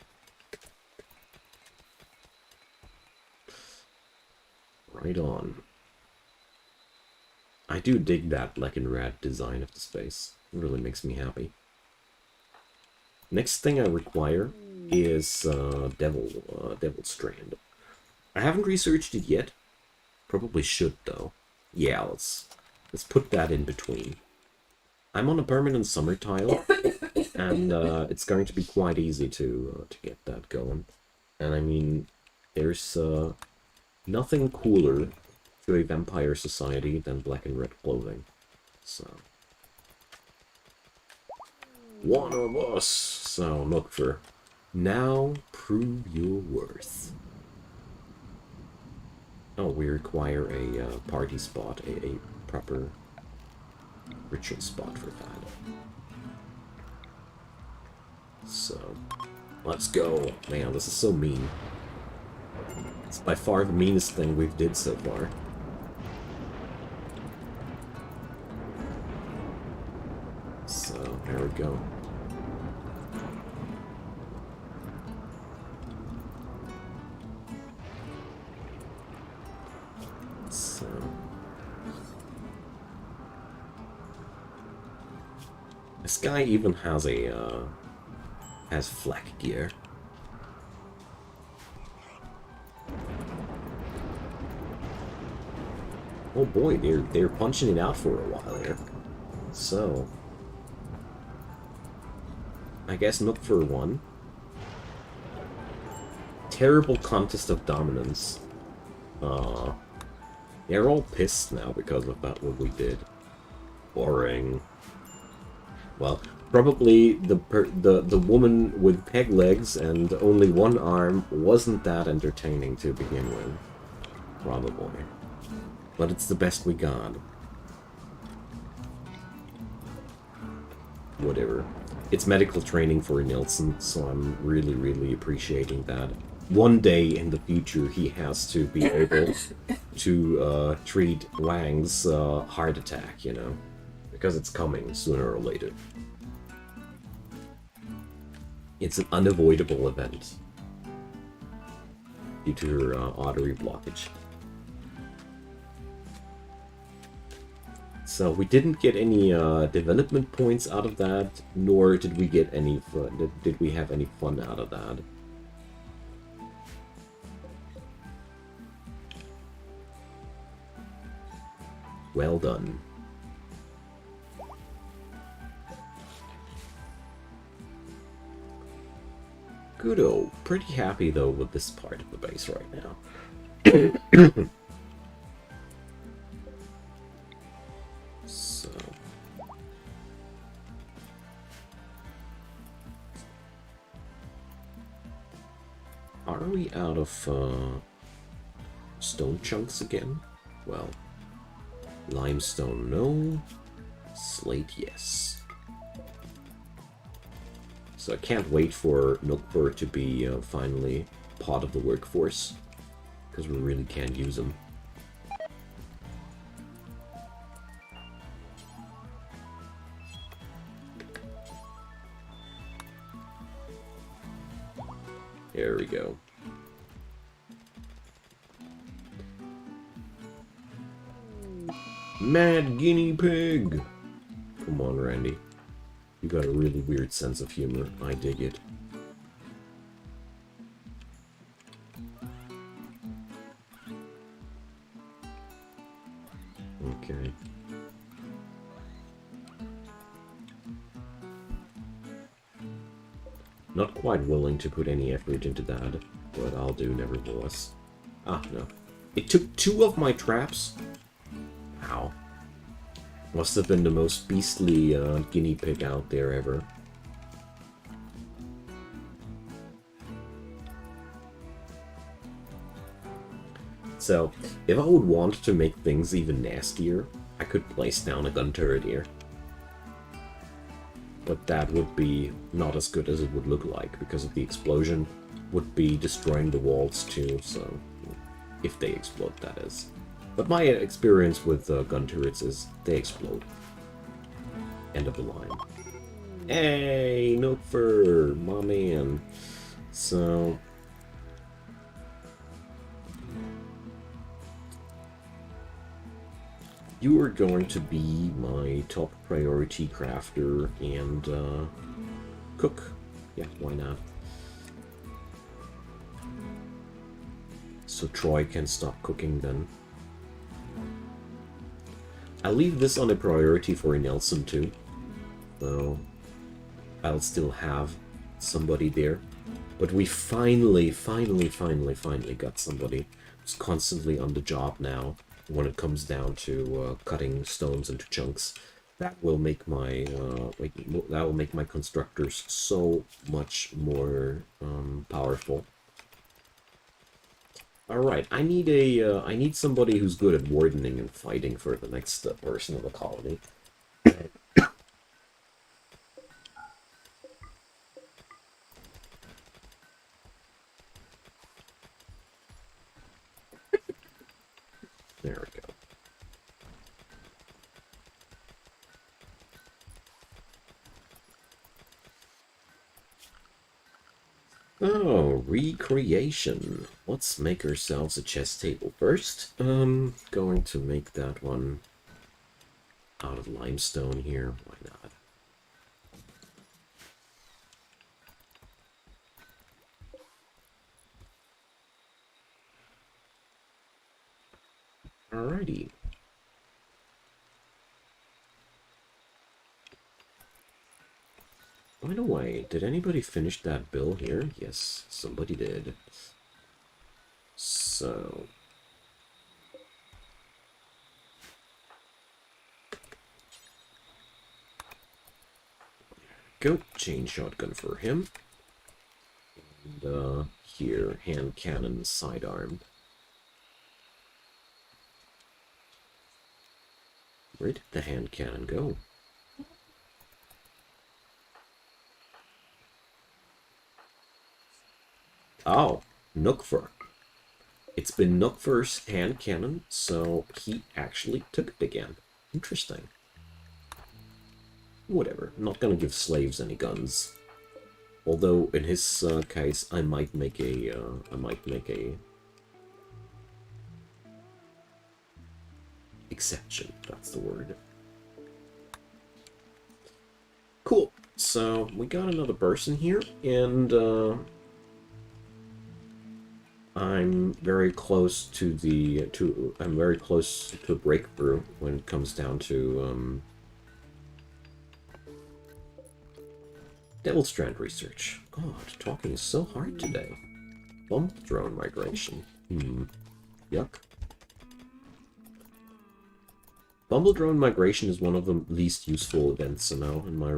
A: Right on. I do dig that black and red design of the space. It really makes me happy. Next thing I require is Devil Strand. I haven't researched it yet. Probably should though. Yeah, let's put that in between. I'm on a permanent summer tile, and it's going to be quite easy to get that going. And I mean, there's nothing cooler to a vampire society than black and red clothing. So one of us. So look for now. Prove your worth. Oh, we require a party spot, a proper ritual spot for that. So let's go. Man, this is so mean. It's by far the meanest thing we've did so far. So, there we go. So this guy even has a has flak gear. Oh boy, they're punching it out for a while here. So I guess Nook for one. Terrible contest of dominance. They're all pissed now because of that what we did. Boring. Well, probably the woman with peg legs and only one arm wasn't that entertaining to begin with. Probably. But it's the best we got. Whatever. It's medical training for Nilsson, so I'm really, really appreciating that. One day in the future, he has to be able to treat Wang's heart attack, you know? Because it's coming sooner or later. It's an unavoidable event due to her artery blockage. So we didn't get any development points out of that, nor did we get any fun. Did we have any fun out of that? Well done. Good-o. Pretty happy though with this part of the base right now. So are we out of stone chunks again? Well, limestone no, slate yes. So I can't wait for Nookbur to be finally part of the workforce, because we really can't use them. There we go. Mad guinea pig! Come on, Randy. You got a really weird sense of humor. I dig it. Okay. Not quite willing to put any effort into that, but I'll do nevertheless. Ah, no. It took 2 of my traps? Ow. Must have been the most beastly guinea pig out there ever. So, if I would want to make things even nastier, I could place down a gun turret here. But that would be not as good as it would look like, because of the explosion would be destroying the walls too, so... If they explode, that is. But my experience with gun turrets is they explode. End of the line. Hey, Nookfur, my man. So... You are going to be my top priority crafter and cook. Yeah, why not? So Troy can stop cooking then. I'll leave this on a priority for Nelson too. So I'll still have somebody there. But we finally got somebody who's constantly on the job now. When it comes down to cutting stones into chunks, that will make my constructors so much more powerful. All right, I need somebody who's good at wardening and fighting for the next person in the colony. There we go. Oh, recreation. Let's make ourselves a chess table first. Going to make that one out of limestone here. Why not? Alrighty. By the way, did anybody finish that bill here? Yes, somebody did. So... Go, chain shotgun for him. And, here, hand cannon sidearm. Where did the hand cannon go? Oh, Nookfur. It's been Nookfur's hand cannon, so he actually took it again. Interesting. Whatever, I'm not gonna give slaves any guns. Although, in his case, I might make a, exception, that's the word. Cool, so we got another person here, and, I'm very close to I'm very close to a breakthrough when it comes down to, Devil Strand research. God, talking is so hard today. Bump drone migration. Yuck. Bumble drone migration is one of the least useful events now, in my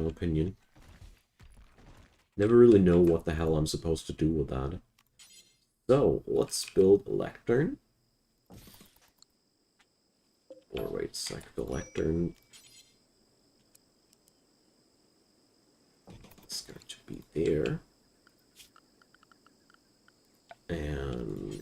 A: opinion. Never really know what the hell I'm supposed to do with that. So, let's build a lectern. Or wait a sec, the lectern. It's going to be there. And...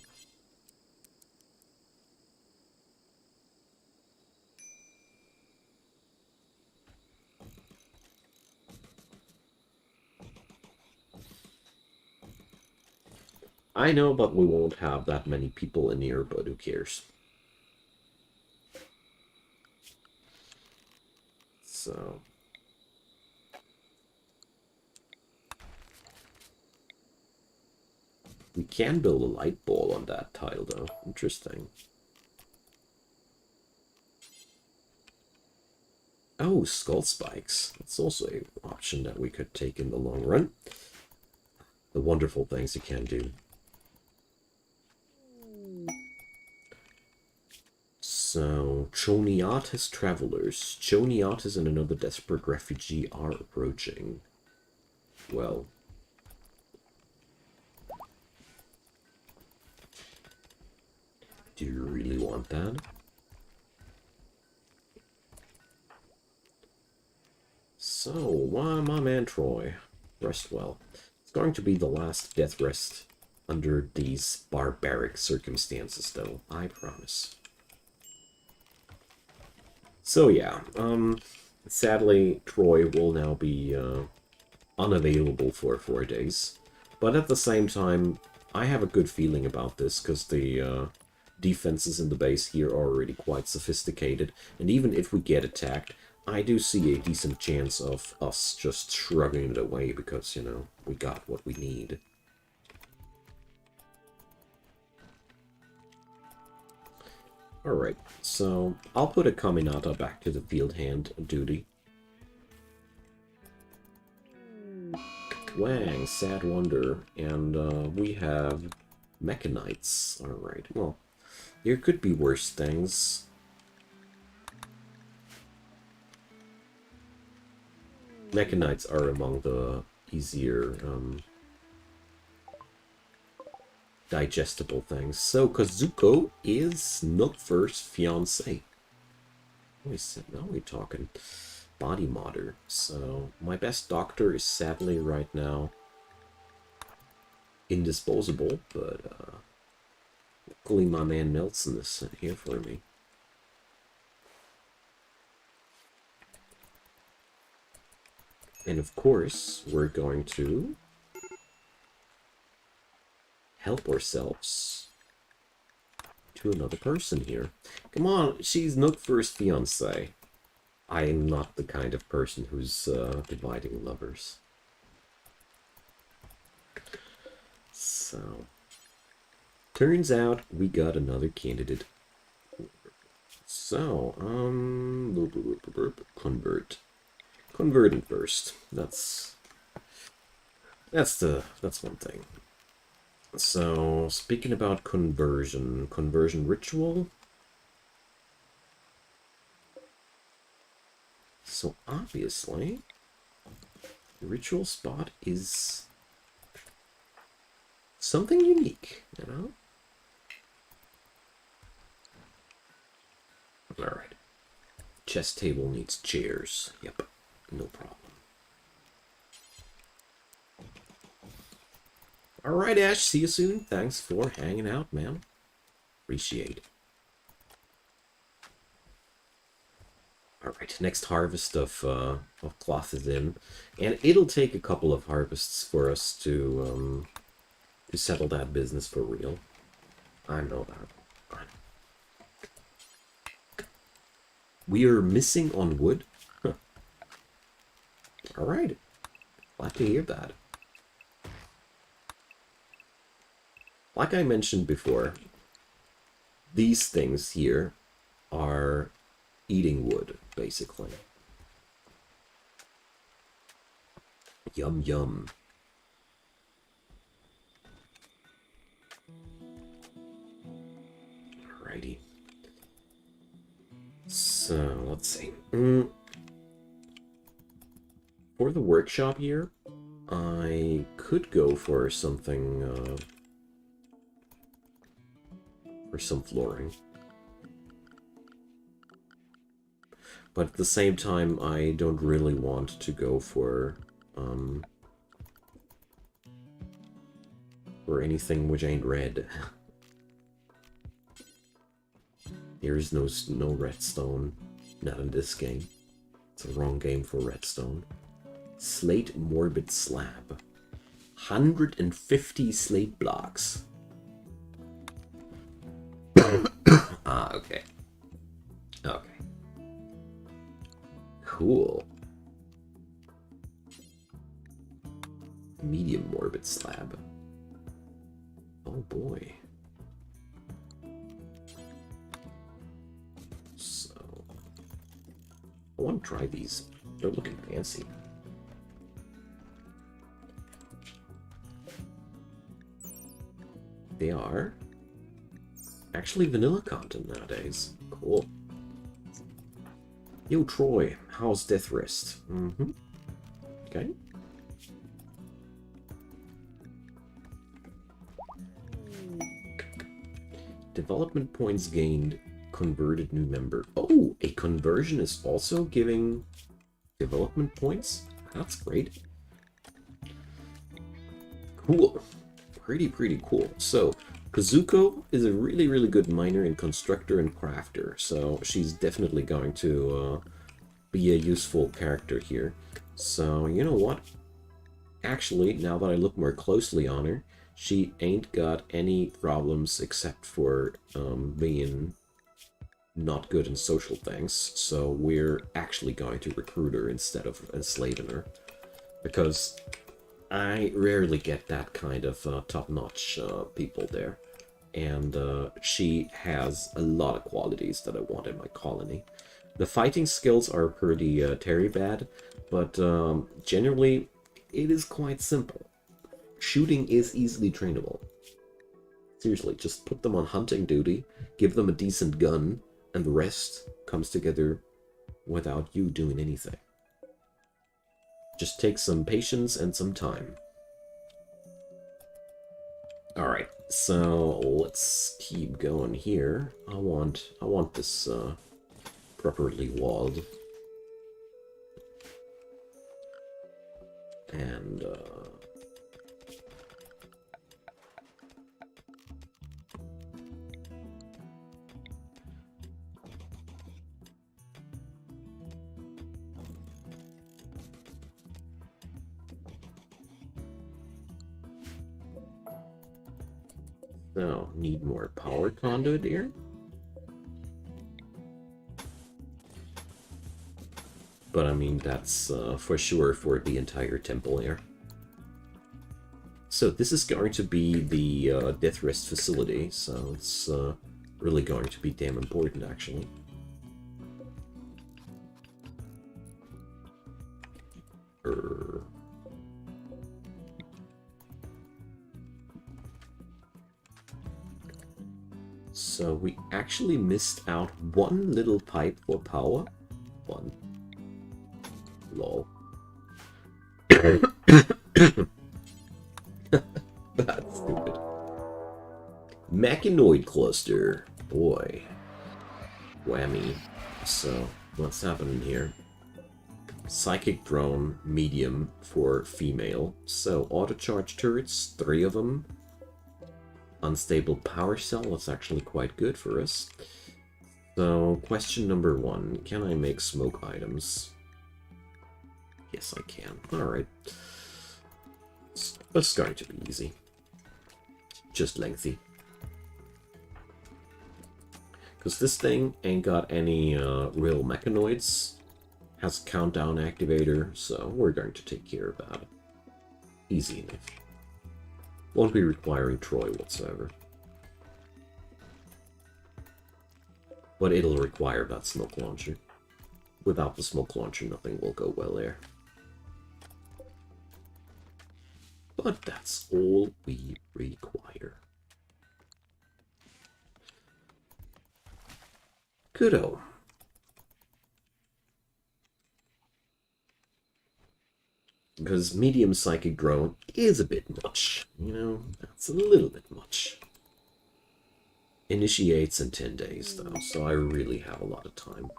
A: I know, but we won't have that many people in here, but who cares? So... we can build a light ball on that tile, though. Interesting. Oh, skull spikes. That's also an option that we could take in the long run. The wonderful things you can do. So, Choniatis travelers. Choniatis and another desperate refugee are approaching. Well... do you really want that? So, my man Troy, rest well. It's going to be the last death rest under these barbaric circumstances, though, I promise. So yeah, sadly, Troy will now be unavailable for 4 days. But at the same time, I have a good feeling about this, because the defenses in the base here are already quite sophisticated. And even if we get attacked, I do see a decent chance of us just shrugging it away because, you know, we got what we need. Alright, so I'll put a Caminata back to the field hand duty. Wang, Sad Wonder, and we have Mechanites. Alright, well, there could be worse things. Mechanites are among the easier digestible things. So Kazuko is Nookfur's fiance. Now we're talking body modder. So my best doctor is sadly right now indisposable, but luckily my man Nelson is here for me. And of course, we're going to help ourselves to another person here. Come on, she's Nookfur's fiancé. I am not the kind of person who's dividing lovers. So, turns out we got another candidate. So, converting first. That's one thing. So, speaking about conversion ritual. So obviously, the ritual spot is something unique, you know? Alright. Chess table needs chairs. Yep, no problem. Alright, Ash, see you soon. Thanks for hanging out, man. Appreciate it. Alright, next harvest of cloth is in. And it'll take a couple of harvests for us to settle that business for real. I know that. We are missing on wood? Huh. Alright. Glad to hear that. Like I mentioned before, these things here are eating wood, basically. Yum yum. Alrighty. So, let's see. For the workshop here, I could go for something, for some flooring. But at the same time, I don't really want to go for anything which ain't red. There is no redstone. Not in this game. It's a wrong game for redstone. Slate Morbid Slab. 150 slate blocks. Ah, okay. Okay. Cool. Medium morbid slab. Oh boy. So, I want to try these. They're looking fancy. They are actually vanilla content nowadays. Cool. Yo, Troy, how's Death Rest? Okay. Development points gained, converted new member. Oh, a conversion is also giving development points? That's great. Cool. Pretty cool. So, Kazuko is a really good miner and constructor and crafter, so she's definitely going to be a useful character here. So, you know what? Actually, now that I look more closely on her, she ain't got any problems except for being not good in social things, so we're actually going to recruit her instead of enslaving her. Because I rarely get that kind of top-notch people there. And she has a lot of qualities that I want in my colony. The fighting skills are pretty terry bad, but generally it is quite simple. Shooting is easily trainable. Seriously, just put them on hunting duty, give them a decent gun, and the rest comes together without you doing anything. Just take some patience and some time. Alright, so let's keep going here. I want this properly walled. And so, need more power conduit here. But I mean, that's for sure for the entire temple here. So this is going to be the Death Rest facility, so it's really going to be damn important, actually. So we actually missed out one little pipe for power. One. Lol. That's stupid. Mechanoid cluster. Boy. Whammy. So, what's happening here? Psychic drone, medium for female. So, auto charge turrets, 3 of them. Unstable power cell, that's actually quite good for us. So, question number 1. Can I make smoke items? Yes, I can. Alright. It's going to be easy. Just lengthy. Because this thing ain't got any real mechanoids. Has a countdown activator, so we're going to take care of that. Easy enough. Won't be requiring Troy whatsoever. But it'll require that smoke launcher. Without the smoke launcher, nothing will go well there. But that's all we require. Goodo. Because medium psychic drone is a bit much. You know, that's a little bit much. Initiates in 10 days, though, so I really have a lot of time.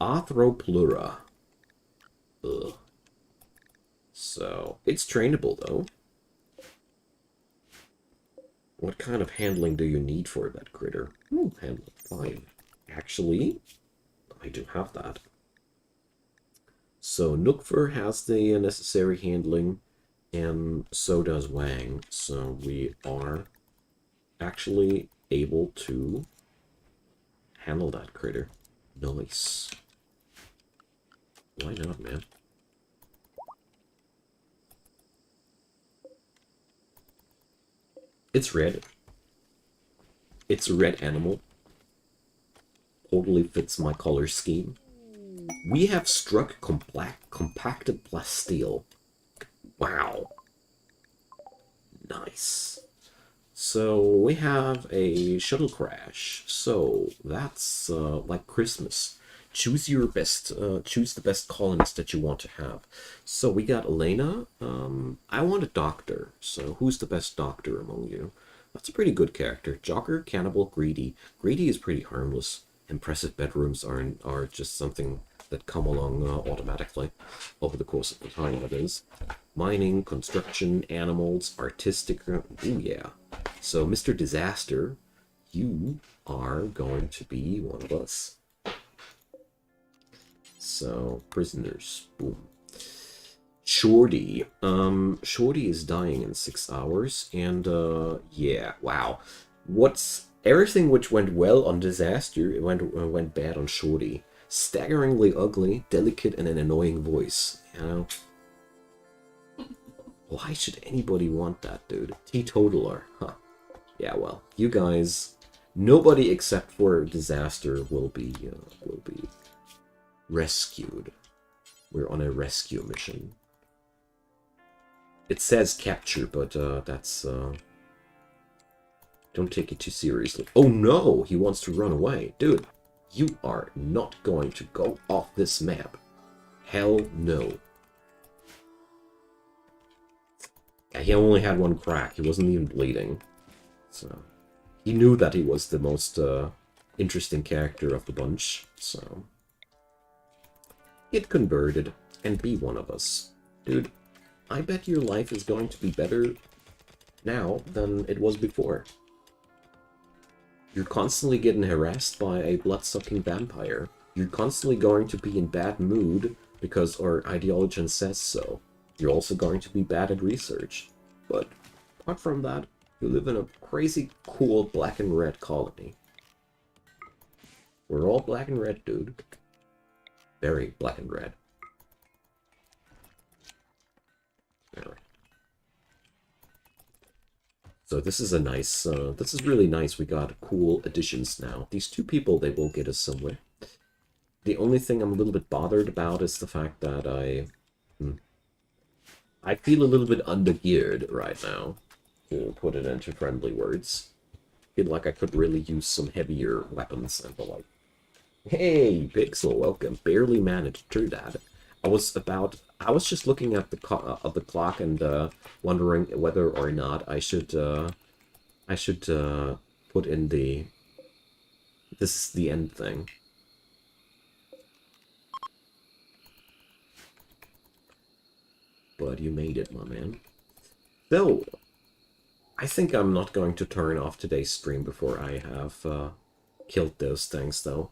A: Arthroplura. Ugh. So, it's trainable, though. What kind of handling do you need for that critter? Oh, handling 5. Actually, I do have that. So Nookfur has the necessary handling, and so does Wang. So we are actually able to handle that critter. Nice. Why not, man? It's red. It's a red animal. Totally fits my color scheme. We have struck compacted plasteel. Wow. Nice. So we have a shuttle crash. So that's like Christmas. Choose your best. Choose the best colonist that you want to have. So we got Elena. I want a doctor. So who's the best doctor among you? That's a pretty good character. Jogger, cannibal, greedy. Greedy is pretty harmless. Impressive bedrooms are just something that come along automatically over the course of the time, that is. Mining, construction, animals, artistic. Ooh, yeah. So, Mr. Disaster, you are going to be one of us. So, prisoners. Boom. Shorty. Shorty is dying in 6 hours, and, yeah, wow. Everything which went well on Disaster, it went bad on Shorty. Staggeringly ugly, delicate, and an annoying voice. You know? Why should anybody want that, dude? Teetotaler, huh? Yeah, well, you guys, nobody except for Disaster will be rescued. We're on a rescue mission. It says capture, but that's don't take it too seriously. Oh no, he wants to run away, dude. You are not going to go off this map. Hell no. Yeah, he only had one crack. He wasn't even bleeding. So he knew that he was the most interesting character of the bunch. So get converted and be one of us. Dude, I bet your life is going to be better now than it was before. You're constantly getting harassed by a blood-sucking vampire. You're constantly going to be in bad mood because our Ideological says so. You're also going to be bad at research. But apart from that, you live in a crazy cool black and red colony. We're all black and red, dude. Very black and red. Anyway. So this is a nice, this is really nice. We got cool additions now. These two people, they will get us somewhere. The only thing I'm a little bit bothered about is the fact that I feel a little bit undergeared right now, to put it into friendly words. I feel like I could really use some heavier weapons and the like. Hey, Pixel, welcome. Barely managed through that. I was just looking at the clock and wondering whether or not I should put in the this is the end thing. But you made it, my man. So, I think I'm not going to turn off today's stream before I have killed those things, though.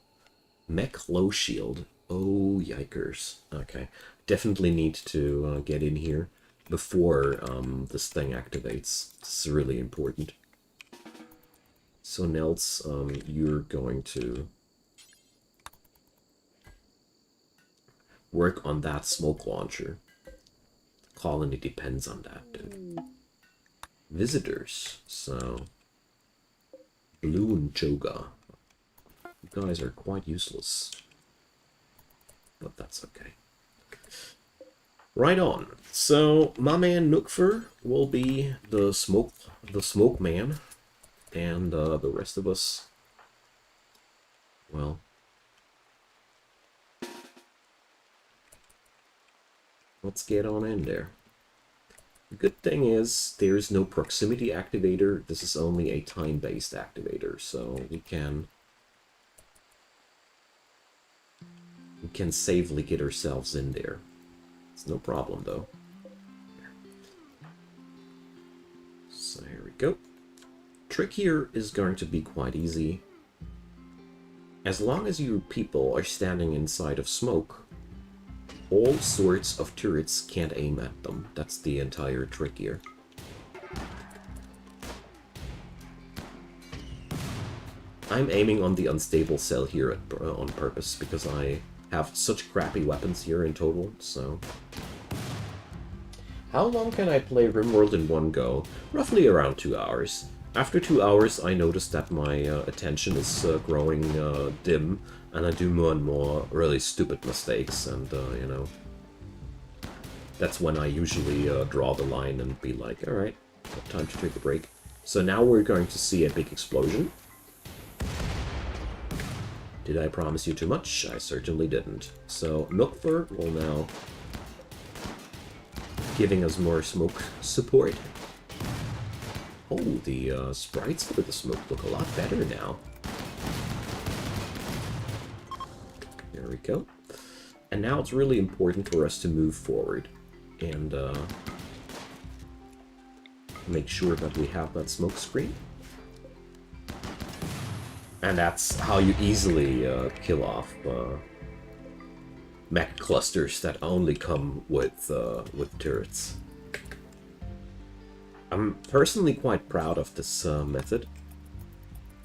A: Mech low shield. Oh, yikers. Okay. Definitely need to get in here before this thing activates. This is really important. So, Nels, you're going to work on that smoke launcher. The colony depends on that, dude. Visitors. So, Blue and Joga. You guys are quite useless. But that's okay. Right on. So my man Nookfer will be the smoke man, and the rest of us, well, let's get on in there. The good thing is there is no proximity activator. This is only a time-based activator, so we can safely get ourselves in there. It's no problem, though. So here we go. Trick here is going to be quite easy. As long as you people are standing inside of smoke, all sorts of turrets can't aim at them. That's the entire trick here. I'm aiming on the unstable cell here on purpose, because I have such crappy weapons here in total, so... How long can I play RimWorld in one go? Roughly around 2 hours. After 2 hours, I notice that my attention is growing dim, and I do more and more really stupid mistakes, and, you know... That's when I usually draw the line and be like, alright, time to take a break. So now we're going to see a big explosion. Did I promise you too much? I certainly didn't. So, Milkfur will now... giving us more smoke support. Oh, the sprites for the smoke look a lot better now. There we go. And now it's really important for us to move forward and make sure that we have that smoke screen. And that's how you easily kill off mech clusters that only come with turrets. I'm personally quite proud of this method.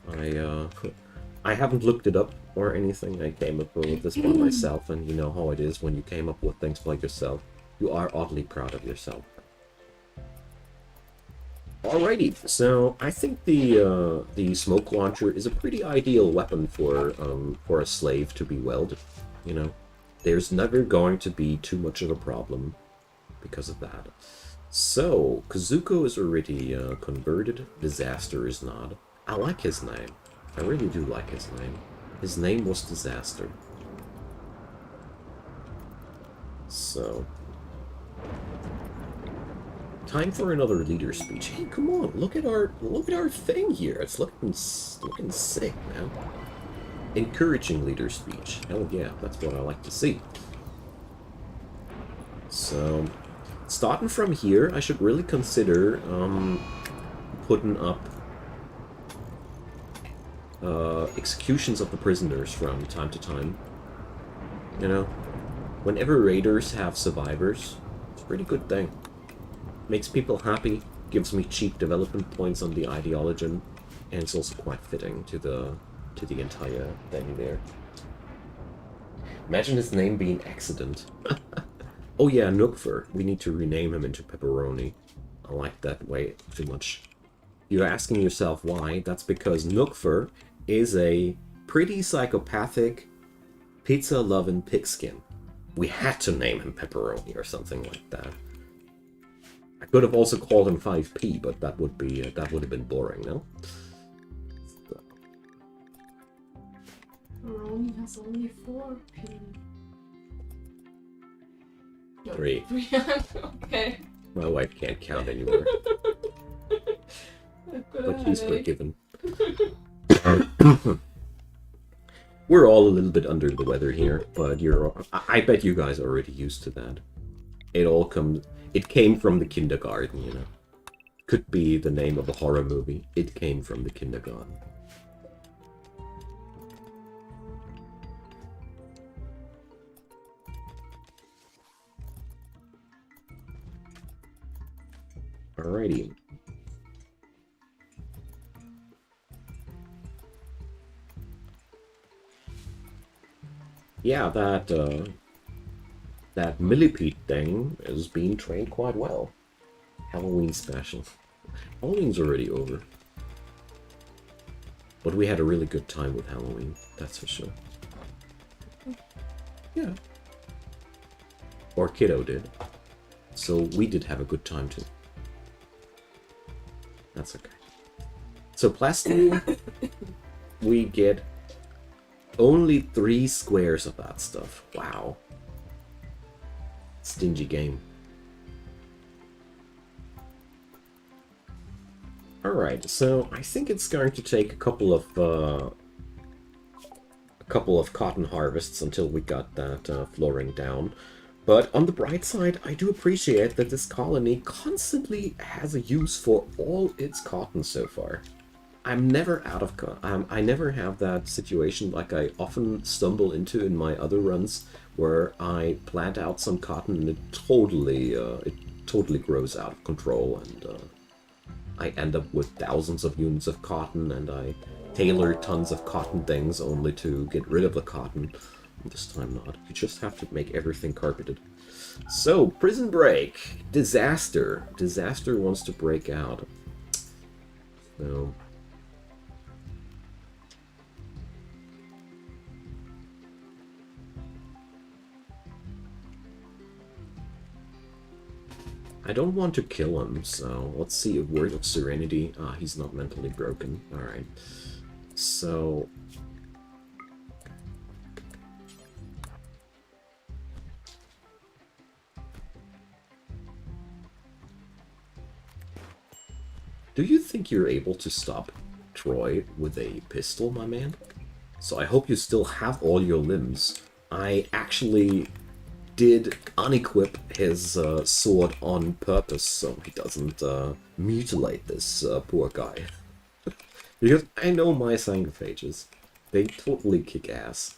A: I haven't looked it up or anything. I came up with this one myself, and you know how it is when you came up with things like yourself. You are oddly proud of yourself. Alrighty, so I think the smoke launcher is a pretty ideal weapon for a slave to be welded. You know, there's never going to be too much of a problem because of that. So Kazuko is already converted. Disaster is not. I like his name. I really do like his name. His name was Disaster. So. Time for another leader speech. Hey, come on! Look at our thing here. It's looking sick, man. Encouraging leader speech. Hell yeah, that's what I like to see. So, starting from here, I should really consider putting up executions of the prisoners from time to time. You know, whenever raiders have survivors, it's a pretty good thing. Makes people happy, gives me cheap development points on the Ideological, and it's also quite fitting to the entire thing there. Imagine his name being Accident. Oh yeah, Nookfur. We need to rename him into Pepperoni. I like that way too much. You're asking yourself why? That's because Nookfur is a pretty psychopathic, pizza-loving pigskin. We had to name him Pepperoni or something like that. I could have also called him 5P, but that would have been boring, no? So.
B: Pepperoni has only 4P. No,
A: 3.
B: Okay.
A: My wife can't count anymore. But he's forgiven. We're all a little bit under the weather here, but I bet you guys are already used to that. It came from the kindergarten, you know. Could be the name of a horror movie. It came from the kindergarten. Alrighty. Yeah, that millipede thing is being trained quite well. Halloween special. Halloween's already over. But we had a really good time with Halloween, that's for sure. Yeah. Or Kiddo did. So we did have a good time too. That's okay. So Plasteel, we get only 3 squares of that stuff. Wow. Stingy game. Alright, so I think it's going to take a couple of cotton harvests until we got that flooring down. But on the bright side, I do appreciate that this colony constantly has a use for all its cotton so far. I'm never out of I never have that situation like I often stumble into in my other runs, where I plant out some cotton and it totally grows out of control, and I end up with thousands of units of cotton, and I tailor tons of cotton things only to get rid of the cotton. This time not. You just have to make everything carpeted. So, Prison Break. Disaster. Disaster wants to break out. So... I don't want to kill him, so let's see a Word of Serenity. Ah, he's not mentally broken. Alright. So... do you think you're able to stop Troy with a pistol, my man? So I hope you still have all your limbs. I actually did unequip his sword on purpose so he doesn't mutilate this poor guy. Because I know my Sanguophages. They totally kick ass.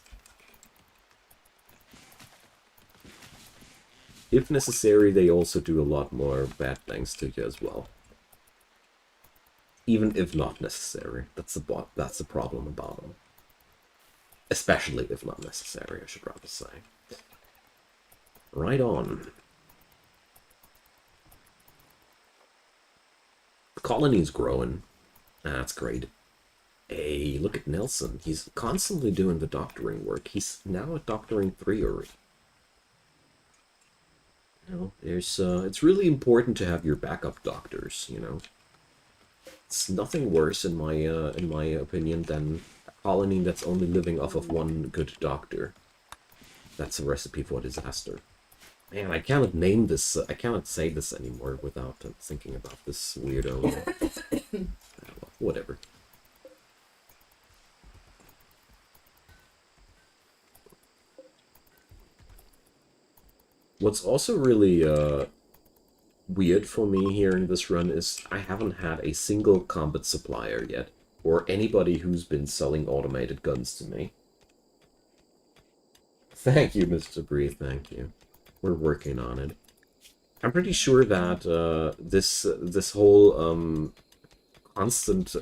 A: If necessary, they also do a lot more bad things to you as well. Even if not necessary. That's the problem about them. Especially if not necessary, I should rather say. Right on. The colony's growing. That's great. Hey, look at Nelson. He's constantly doing the doctoring work. He's now at doctoring 3 already. You know, it's really important to have your backup doctors, you know. It's nothing worse, in my opinion, than a colony that's only living off of one good doctor. That's a recipe for disaster. Man, I cannot name this, I cannot say this anymore without thinking about this weirdo. Whatever. What's also really weird for me here in this run is I haven't had a single combat supplier yet, or anybody who's been selling automated guns to me. Thank you, Mr. Bree, thank you. We're working on it. I'm pretty sure that this whole constant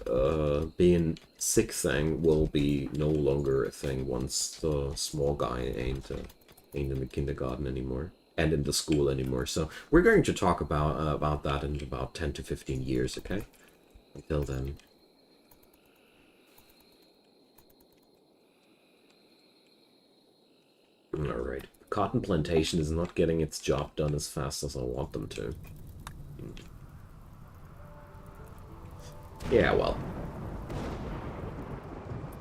A: being sick thing will be no longer a thing once the small guy ain't in the kindergarten anymore and in the school anymore. So we're going to talk about that in about 10 to 15 years, okay? Until then. Alright. Cotton plantation is not getting its job done as fast as I want them to. Yeah, well.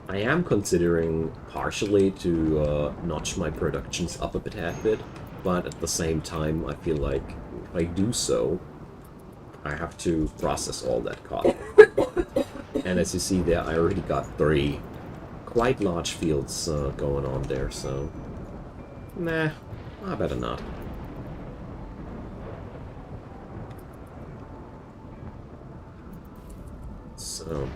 A: I am considering partially to notch my productions up a tad bit, but at the same time, I feel like if I do so, I have to process all that cotton. And as you see there, I already got 3 quite large fields going on there, so... nah, I better not. So...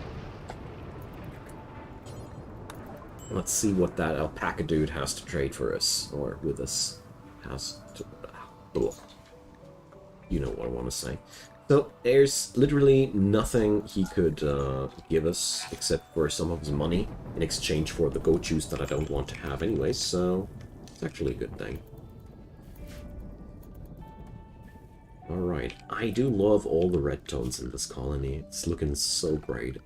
A: let's see what that alpaca dude has to trade for us, or with us. Has to... ugh. You know what I want to say. So, there's literally nothing he could give us, except for some of his money, in exchange for the goat juice that I don't want to have anyway, so it's actually a good thing. Alright, I do love all the red tones in this colony. It's looking so great.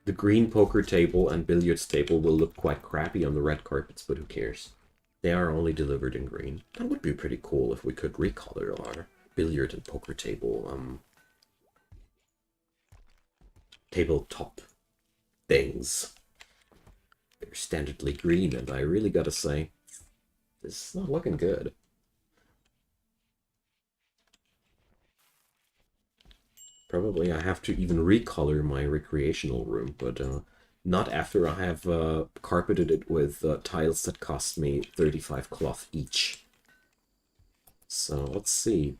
A: The green poker table and billiards table will look quite crappy on the red carpets, but who cares? They are only delivered in green. That would be pretty cool if we could recolor our billiard and poker table, tabletop things. They're standardly green, and I really gotta say, this is not looking good. Probably I have to even recolor my recreational room, but not after I have carpeted it with tiles that cost me 35 cloth each. So let's see,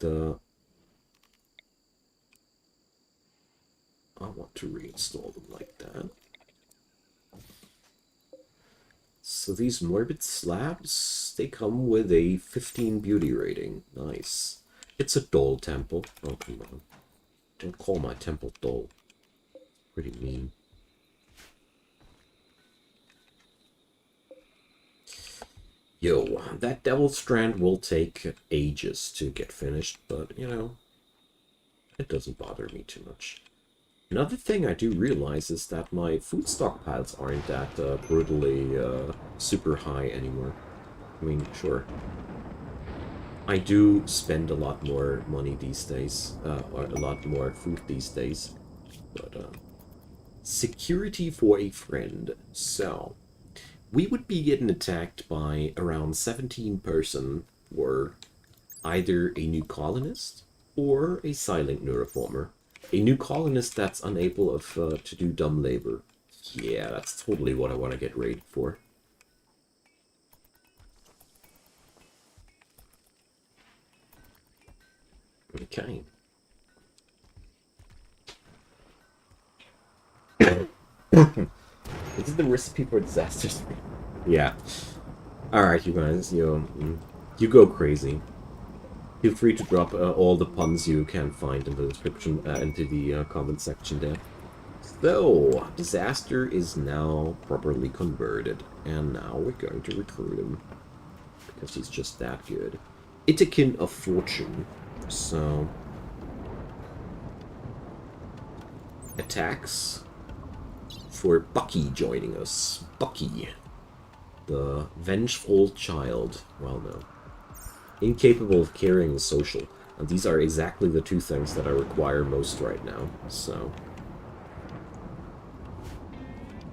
A: I want to reinstall them like that. So these morbid slabs, they come with a 15 beauty rating. Nice. It's a doll temple. Oh, come on. Don't call my temple doll. Pretty mean. Yo, that devil strand will take ages to get finished, but, you know, it doesn't bother me too much. Another thing I do realize is that my food stockpiles aren't that brutally super high anymore. I mean, sure. I do spend a lot more money these days, or a lot more food these days, but security for a friend. So, we would be getting attacked by around 17 person or either a new colonist or a silent neuroformer. A new colonist that's unable to do dumb labor. Yeah, that's totally what I want to get rated for. Okay. This is the recipe for disasters. Yeah. Alright, you guys, you go crazy. Feel free to drop all the puns you can find in the description, into the comment section there. So, Disaster is now properly converted, and now we're going to recruit him. Because he's just that good. Itikin of Fortune. So... Attacks for Bucky joining us. Bucky. The vengeful child. Well, no. Incapable of caring social. And these are exactly the two things that I require most right now, so...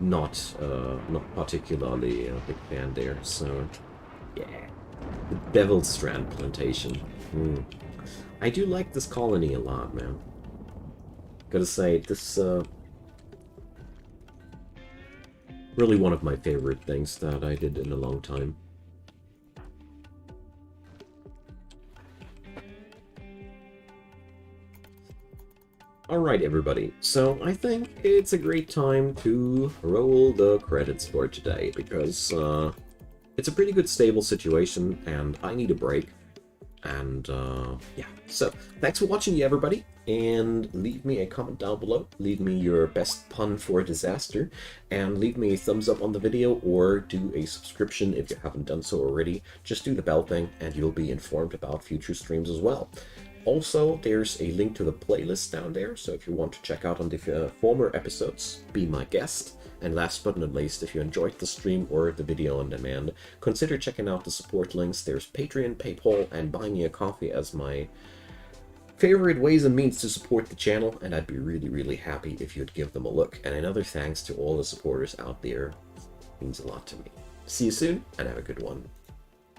A: Not particularly a big fan there, so... Yeah. The Bevel Strand Plantation. I do like this colony a lot, man. Gotta say, this, really one of my favorite things that I did in a long time. Alright, everybody, so I think it's a great time to roll the credits for today, because it's a pretty good stable situation, and I need a break. And, yeah. So, thanks for watching, everybody, and leave me a comment down below. Leave me your best pun for disaster, and leave me a thumbs up on the video, or do a subscription if you haven't done so already. Just do the bell thing, and you'll be informed about future streams as well. Also, there's a link to the playlist down there, so if you want to check out on the former episodes, be my guest. And last but not least, if you enjoyed the stream or the video on demand, consider checking out the support links. There's Patreon, PayPal, and Buy Me a Coffee as my favorite ways and means to support the channel, and I'd be really, really happy if you'd give them a look. And another thanks to all the supporters out there. It means a lot to me. See you soon, and have a good one.